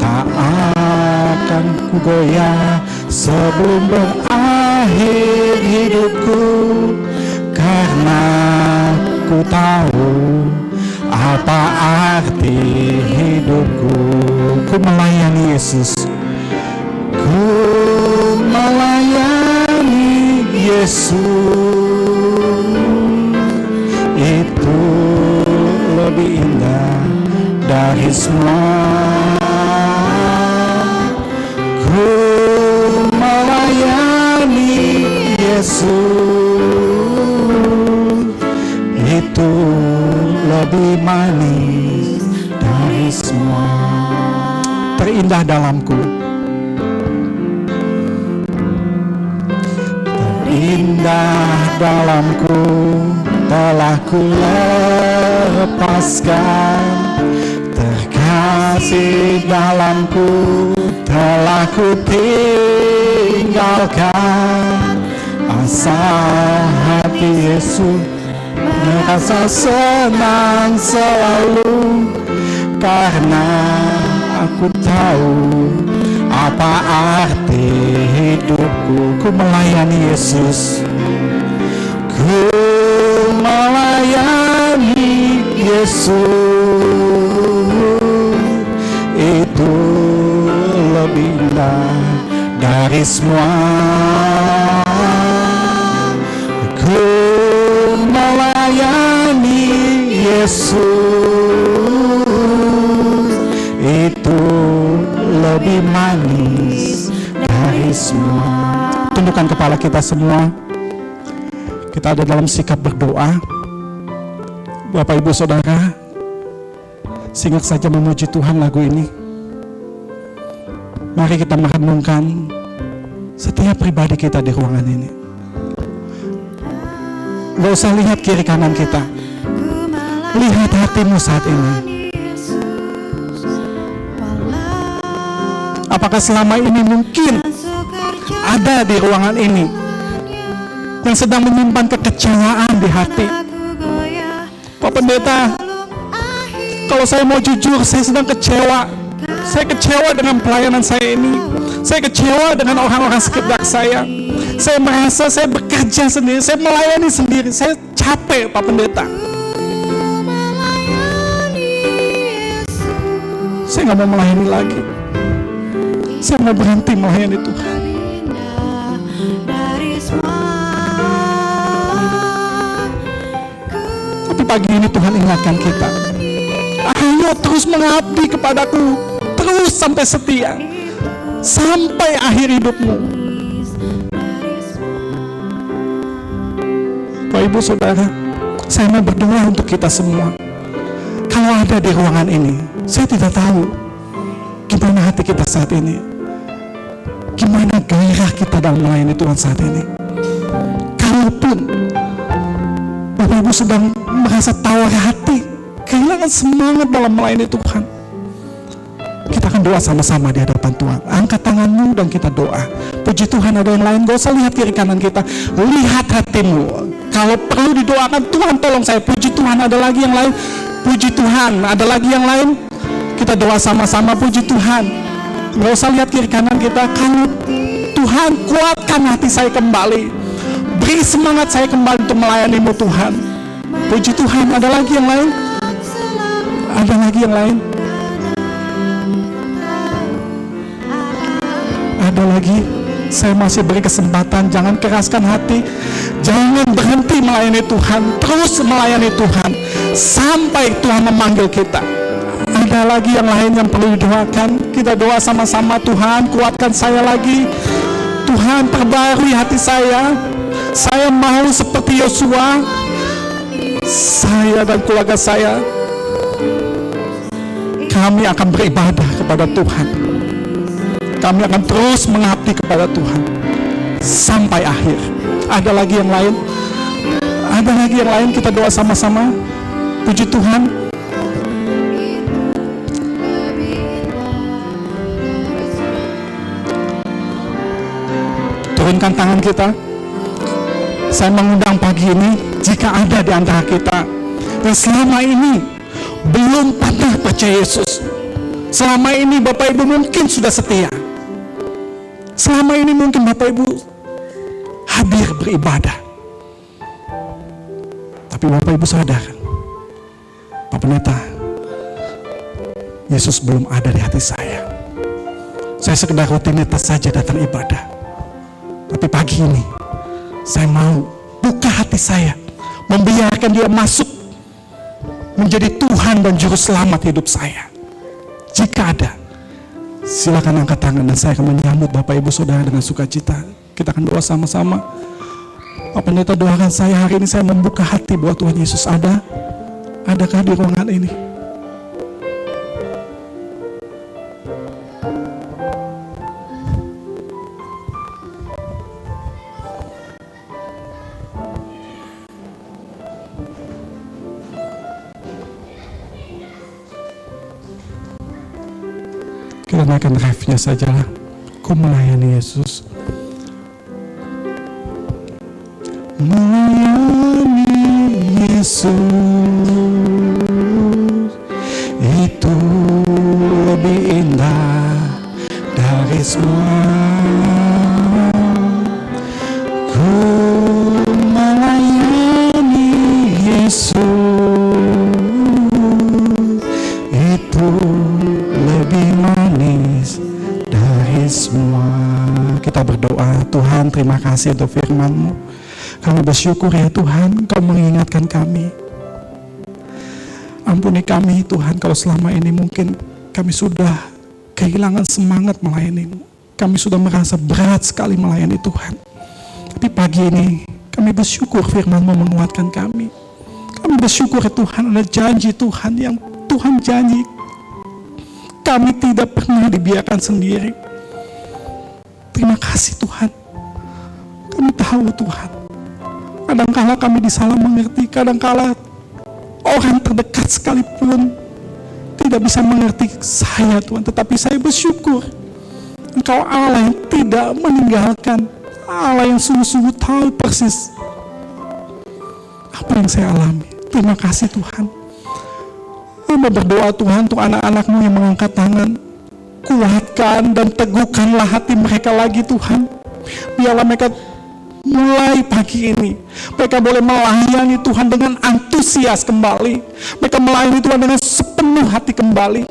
tak akan ku goyah sebelum berakhir hidupku, karena ku tahu apa arti hidupku. Ku melayani Yesus, ku melayani Yesus, itu lebih indah dari semua. Ku melayani Yesus, itu lebih manis dari semua. Terindah dalamku, terindah dalamku, telah ku lepaskan. Terkasih dalamku, telah ku tinggalkan. Asal hati Yesus merasa senang selalu, karena aku tahu apa arti hidupku. Ku melayani Yesus, ku melayani Yesus, itu lebih indah dari semua. Ku melayani Yesus, itu lebih manis dari semua. Tundukkan kepala kita semua. Kita ada dalam sikap berdoa. Bapak Ibu Saudara, singkat saja memuji Tuhan lagu ini. Mari kita merenungkan setiap pribadi kita di ruangan ini. Gak usah lihat kiri kanan kita, lihat hatimu saat ini. Apakah selama ini mungkin ada di ruangan ini yang sedang menyimpan kekecewaan di hati? Pak Pendeta, kalau saya mau jujur, saya sedang kecewa. Saya kecewa dengan pelayanan saya ini. Saya kecewa dengan orang-orang sekitar saya. Saya merasa saya bekerja sendiri, saya melayani sendiri. Saya capek, Pak Pendeta. Saya nggak mau melayani lagi. Saya mau berhenti melayani Tuhan. Tapi pagi ini Tuhan ingatkan kita, ayo terus mengabdi kepadaku, terus sampai setia, sampai akhir hidupmu. Bapak Ibu Saudara, saya mau berdoa untuk kita semua. Kalau ada di ruangan ini, saya tidak tahu gimana hati kita saat ini, gimana gairah kita dalam melayani Tuhan saat ini. Kalaupun Bapak Ibu sedang merasa tawar hati, kehilangan semangat dalam melayani Tuhan, kita akan doa sama-sama di hadapan Tuhan. Angkat tanganmu dan kita doa. Puji Tuhan, ada yang lain, gak usah lihat kiri kanan kita, lihat hatimu. Kalau perlu didoakan, Tuhan tolong saya. Puji Tuhan, ada lagi yang lain. Puji Tuhan, ada lagi yang lain. Kita doa sama-sama. Puji Tuhan, gak usah lihat kiri kanan kita. Kalau Tuhan, kuatkan hati saya kembali, beri semangat saya kembali untuk melayani-Mu Tuhan. Puji Tuhan, ada lagi yang lain. Ada lagi yang lain. Ada lagi. Saya masih beri kesempatan. Jangan keraskan hati, jangan berhenti melayani Tuhan, terus melayani Tuhan sampai Tuhan memanggil kita. Ada lagi yang lain yang perlu didoakan. Kita doa sama-sama. Tuhan, kuatkan saya lagi. Tuhan, perbarui hati saya. Saya mau seperti Yosua. Saya dan keluarga saya, kami akan beribadah kepada Tuhan. Kami akan terus mengabdi kepada Tuhan sampai akhir. Ada lagi yang lain? Ada lagi yang lain? Kita doa sama-sama. Puji Tuhan. Turunkan tangan kita. Saya mengundang pagi ini, jika ada di antara kita yang selama ini belum pernah percaya Yesus, selama ini Bapak Ibu mungkin sudah setia, selama ini mungkin Bapak Ibu hadir beribadah, tapi Bapak Ibu sadar, Pak Pendeta, Yesus belum ada di hati saya. Saya sekedar rutinitas saja datang ibadah. Tapi pagi ini saya mau buka hati saya, membiarkan dia masuk menjadi Tuhan dan Juru Selamat hidup saya. Jika ada, silakan angkat tangan dan saya akan menyambut Bapak Ibu Saudara dengan sukacita. Kita akan doa sama-sama. Pak Pendeta, doakan saya hari ini, saya membuka hati bahwa Tuhan Yesus ada. Adakah di ruangan ini? Kita naikkan ref-nya saja lah. Ku melayani Yesus. Melayani Yesus itu lebih indah dari semua. Ku melayani Yesus itu lebih manis dari semua. Kita berdoa, Tuhan terima kasih untuk firman-Mu. Kami bersyukur ya Tuhan, Kau mengingatkan kami. Ampuni kami Tuhan, kalau selama ini mungkin kami sudah kehilangan semangat melayani-Mu. Kami sudah merasa berat sekali melayani Tuhan. Tapi pagi ini kami bersyukur firman-Mu menguatkan kami. Kami bersyukur ya Tuhan, ada janji Tuhan yang Tuhan janji. Kami tidak pernah dibiarkan sendiri. Terima kasih Tuhan. Kami tahu Tuhan, kadangkala kami disalah mengerti, kadangkala orang terdekat sekalipun tidak bisa mengerti saya Tuhan. Tetapi saya bersyukur Engkau Allah yang tidak meninggalkan, Allah yang sungguh-sungguh tahu persis apa yang saya alami. Terima kasih Tuhan. Hamba berdoa Tuhan untuk anak-anak-Mu yang mengangkat tangan. Kuatkan dan teguhkanlah hati mereka lagi Tuhan. Biarlah mereka mulai pagi ini, mereka boleh melayani Tuhan dengan antusias kembali. Mereka melayani Tuhan dengan sepenuh hati kembali.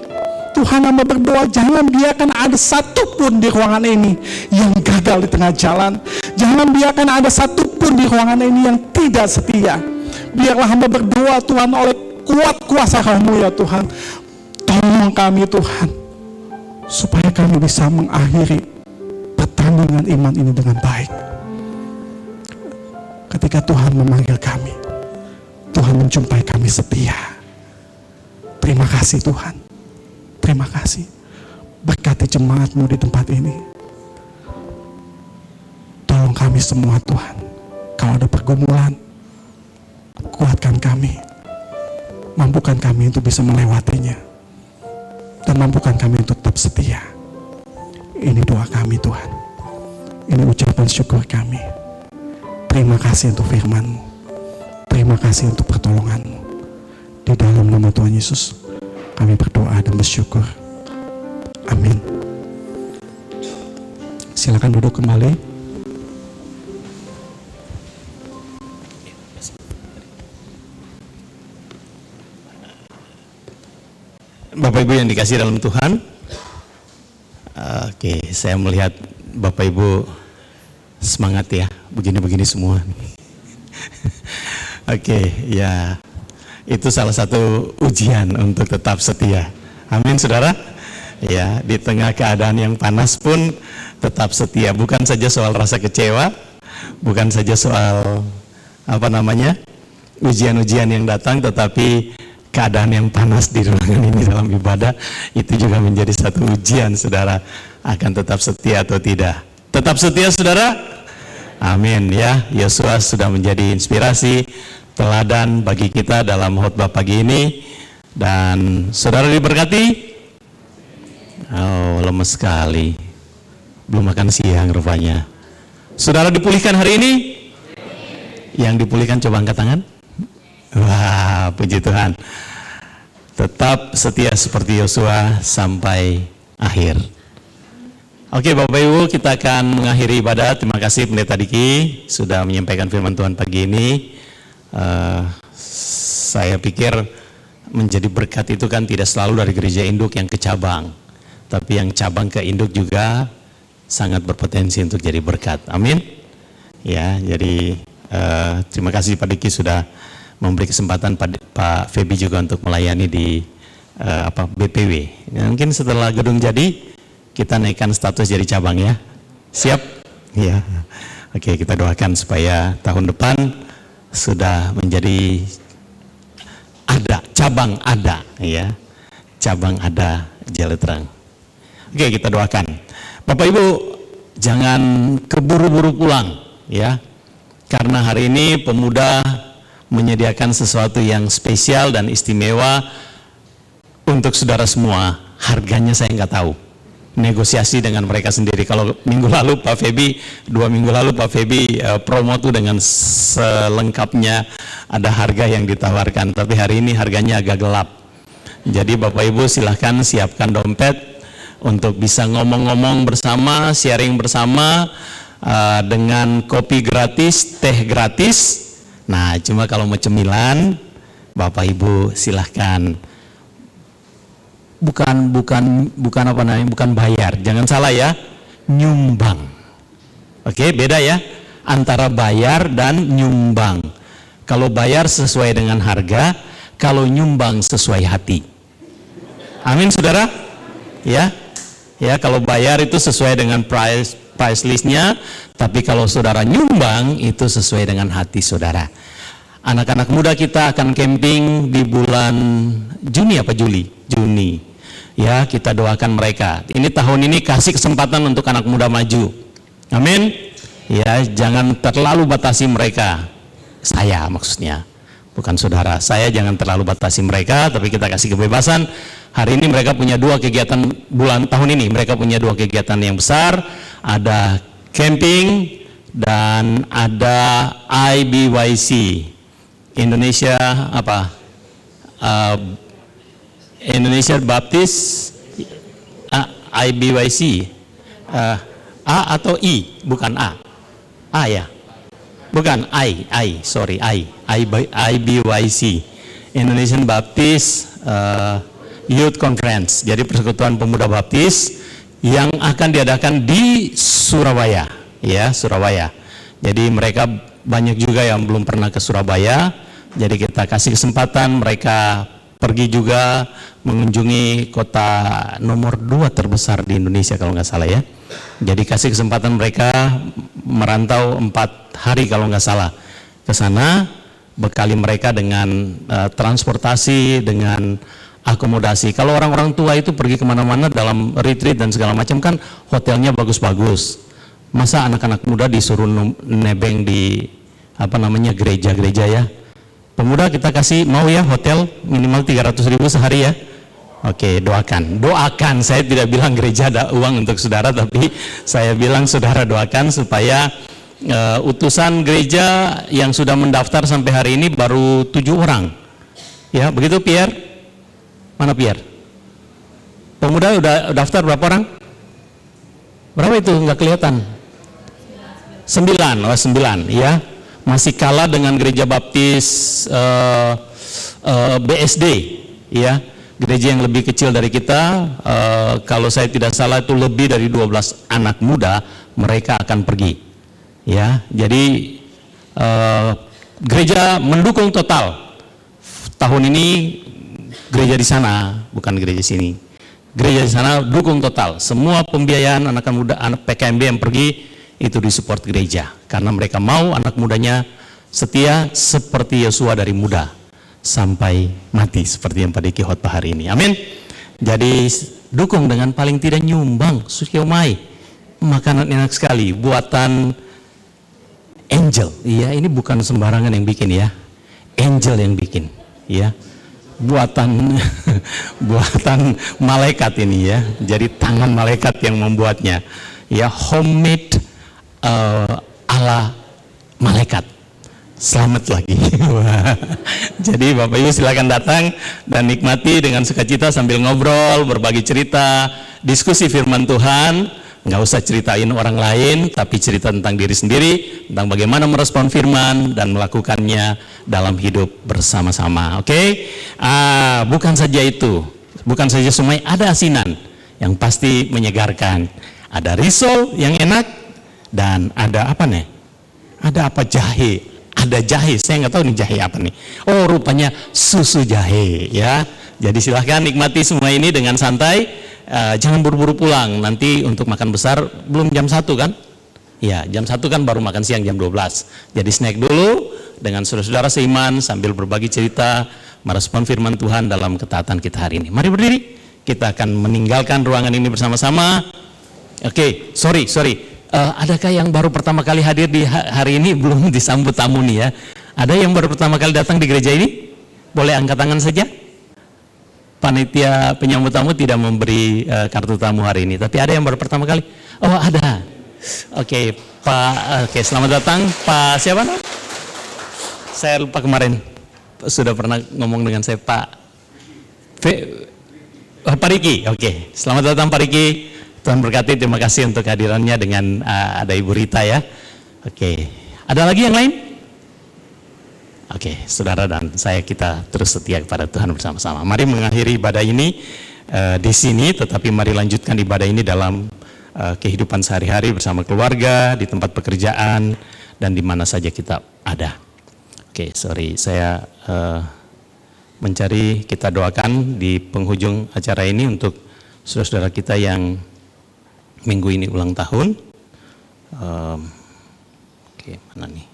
Tuhan, hamba berdoa jangan biarkan ada satupun di ruangan ini yang gagal di tengah jalan. Jangan biarkan ada satupun di ruangan ini yang tidak setia. Biarlah hamba berdoa Tuhan, oleh kuat kuasa Roh-Mu ya Tuhan, tolong kami Tuhan, supaya kami bisa mengakhiri pertandingan iman ini dengan baik. Ketika Tuhan memanggil kami, Tuhan menjumpai kami setia. Terima kasih Tuhan. Terima kasih. Berkati jemaat-Mu di tempat ini. Tolong kami semua Tuhan. Kalau ada pergumulan, kuatkan kami. Mampukan kami untuk bisa melewatinya. Dan mampukan kami untuk tetap setia. Ini doa kami Tuhan. Ini ucapan syukur kami. Terima kasih untuk firman-Mu. Terima kasih untuk pertolongan-Mu. Di dalam nama Tuhan Yesus, kami berdoa dan bersyukur. Amin. Silakan duduk kembali. Bapak Ibu yang dikasih dalam Tuhan, oke, saya melihat Bapak Ibu semangat ya, begini-begini semua. Oke, ya, itu salah satu ujian untuk tetap setia. Amin, saudara. Ya, di tengah keadaan yang panas pun tetap setia. Bukan saja soal rasa kecewa, bukan saja soal ujian-ujian yang datang, tetapi keadaan yang panas di ruangan ini dalam ibadah itu juga menjadi satu ujian, saudara, akan tetap setia atau tidak. Tetap setia, saudara? Amin ya. Yosua sudah menjadi inspirasi, teladan bagi kita dalam khotbah pagi ini. Dan saudara diberkati? Oh, lemes sekali. Belum makan siang rupanya. Saudara dipulihkan hari ini? Yang dipulihkan coba angkat tangan. Wah, puji Tuhan. Tetap setia seperti Yosua sampai akhir. Oke, Bapak Ibu, kita akan mengakhiri ibadah. Terima kasih Pendeta Diki sudah menyampaikan firman Tuhan pagi ini. Saya pikir menjadi berkat itu kan tidak selalu dari gereja induk yang ke cabang, tapi yang cabang ke induk juga sangat berpotensi untuk jadi berkat. Amin. Ya, jadi terima kasih Pak Diki sudah memberi kesempatan Pak Feby juga untuk melayani di BPW. Ya, mungkin setelah gedung jadi kita naikkan status jadi cabang ya. Siap? Ya. Oke, kita doakan supaya tahun depan sudah menjadi cabang ada ya. Cabang ada Jalan Terang. Oke, kita doakan. Bapak Ibu, jangan keburu-buru pulang ya. Karena hari ini pemuda menyediakan sesuatu yang spesial dan istimewa untuk saudara semua. Harganya saya nggak tahu. Negosiasi dengan mereka sendiri. Kalau minggu lalu Pak Feby, 2 minggu lalu Pak Feby promo tuh dengan selengkapnya ada harga yang ditawarkan. Tapi hari ini harganya agak gelap. Jadi Bapak Ibu silahkan siapkan dompet untuk bisa ngomong-ngomong bersama, sharing bersama dengan kopi gratis, teh gratis. Nah, cuma kalau mau cemilan, Bapak Ibu silahkan. Bukan bayar. Jangan salah ya, nyumbang. Oke, beda ya antara bayar dan nyumbang. Kalau bayar sesuai dengan harga, kalau nyumbang sesuai hati. Amin, saudara? Ya, kalau bayar itu sesuai dengan price listnya, tapi kalau saudara nyumbang itu sesuai dengan hati saudara. Anak-anak muda kita akan camping di bulan Juni apa Juli? Juni. Ya, kita doakan mereka. Ini tahun ini kasih kesempatan untuk anak muda maju. Amin. Ya, jangan terlalu batasi mereka. Saya maksudnya, bukan saudara. Saya jangan terlalu batasi mereka, tapi kita kasih kebebasan. Hari ini mereka punya 2 kegiatan tahun ini. Mereka punya 2 kegiatan yang besar. Ada camping dan ada IBYC. Indonesia Indonesia Baptist IBYC. A atau I? Bukan A. A ya? Bukan IBYC. Indonesian Baptist Youth Conference. Jadi persekutuan pemuda baptis yang akan diadakan di Surabaya, ya, Surabaya. Jadi mereka banyak juga yang belum pernah ke Surabaya. Jadi kita kasih kesempatan mereka pergi juga mengunjungi kota nomor 2 terbesar di Indonesia kalau nggak salah ya. Jadi kasih kesempatan mereka merantau 4 hari kalau nggak salah ke sana, bekali mereka dengan transportasi, dengan akomodasi. Kalau orang-orang tua itu pergi kemana-mana dalam retreat dan segala macam kan hotelnya bagus-bagus. Masa anak-anak muda disuruh nebeng di gereja-gereja ya. Pemuda kita kasih mau ya hotel minimal 300.000 sehari ya. Oke, doakan. Saya tidak bilang gereja ada uang untuk saudara, tapi saya bilang saudara doakan supaya utusan gereja yang sudah mendaftar sampai hari ini baru 7 orang. Ya, begitu Pierre? Mana Pierre? Pemuda udah daftar berapa orang? Berapa itu? Nggak kelihatan. 9 ya. Masih kalah dengan gereja baptis BSD ya, gereja yang lebih kecil dari kita. Kalau saya tidak salah itu lebih dari 12 anak muda mereka akan pergi ya. Jadi gereja mendukung total tahun ini. Gereja di sana, bukan gereja sini. Gereja di sana dukung total semua pembiayaan anak muda, anak PKMB yang pergi itu disupport gereja. Karena mereka mau anak mudanya setia seperti Yosua dari muda sampai mati, seperti yang Pak Diki khotbah hari ini. Amin. Jadi dukung dengan paling tidak nyumbang sukiomai, makanan enak sekali buatan Angel. Iya, ini bukan sembarangan yang bikin ya, Angel yang bikin ya, buatan buatan malaikat ini ya. Jadi tangan malaikat yang membuatnya ya, homemade ala malaikat. Selamat lagi. Jadi Bapak Ibu silakan datang dan nikmati dengan sukacita sambil ngobrol, berbagi cerita, diskusi firman Tuhan. Nggak usah ceritain orang lain, tapi cerita tentang diri sendiri, tentang bagaimana merespon firman dan melakukannya dalam hidup bersama-sama. Oke? Bukan saja itu, bukan saja semuanya, ada asinan yang pasti menyegarkan. Ada risol yang enak dan ada apa nih? Ada apa, jahe? Ada jahe, saya nggak tahu nih jahe apa nih. Oh, rupanya susu jahe ya. Jadi silahkan nikmati semua ini dengan santai. Jangan buru-buru pulang. Nanti untuk makan besar belum jam 1 kan? Ya, jam 1 kan baru makan siang jam 12. Jadi snack dulu dengan saudara-saudara seiman sambil berbagi cerita, merespon firman Tuhan dalam ketaatan kita hari ini. Mari berdiri. Kita akan meninggalkan ruangan ini bersama-sama. Oke, sorry. Adakah yang baru pertama kali hadir di hari ini belum disambut tamu nih ya? Ada yang baru pertama kali datang di gereja ini? Boleh angkat tangan saja. Panitia penyambut tamu tidak memberi kartu tamu hari ini, tapi ada yang baru pertama kali? Oh, ada. Oke, Pak. Oke, selamat datang, Pak. Siapa namanya? Saya lupa kemarin sudah pernah ngomong dengan saya, Pak. Pak Riki. Oke, selamat datang Pak Riki. Tuhan berkati, terima kasih untuk kehadirannya dengan ada Ibu Rita ya. Oke, ada lagi yang lain? Oke, saudara dan saya kita terus setia kepada Tuhan bersama-sama. Mari mengakhiri ibadah ini di sini, tetapi mari lanjutkan ibadah ini dalam kehidupan sehari-hari bersama keluarga, di tempat pekerjaan, dan di mana saja kita ada. Oke, saya mencari, kita doakan di penghujung acara ini untuk saudara-saudara kita yang minggu ini ulang tahun. Oke, mana nih?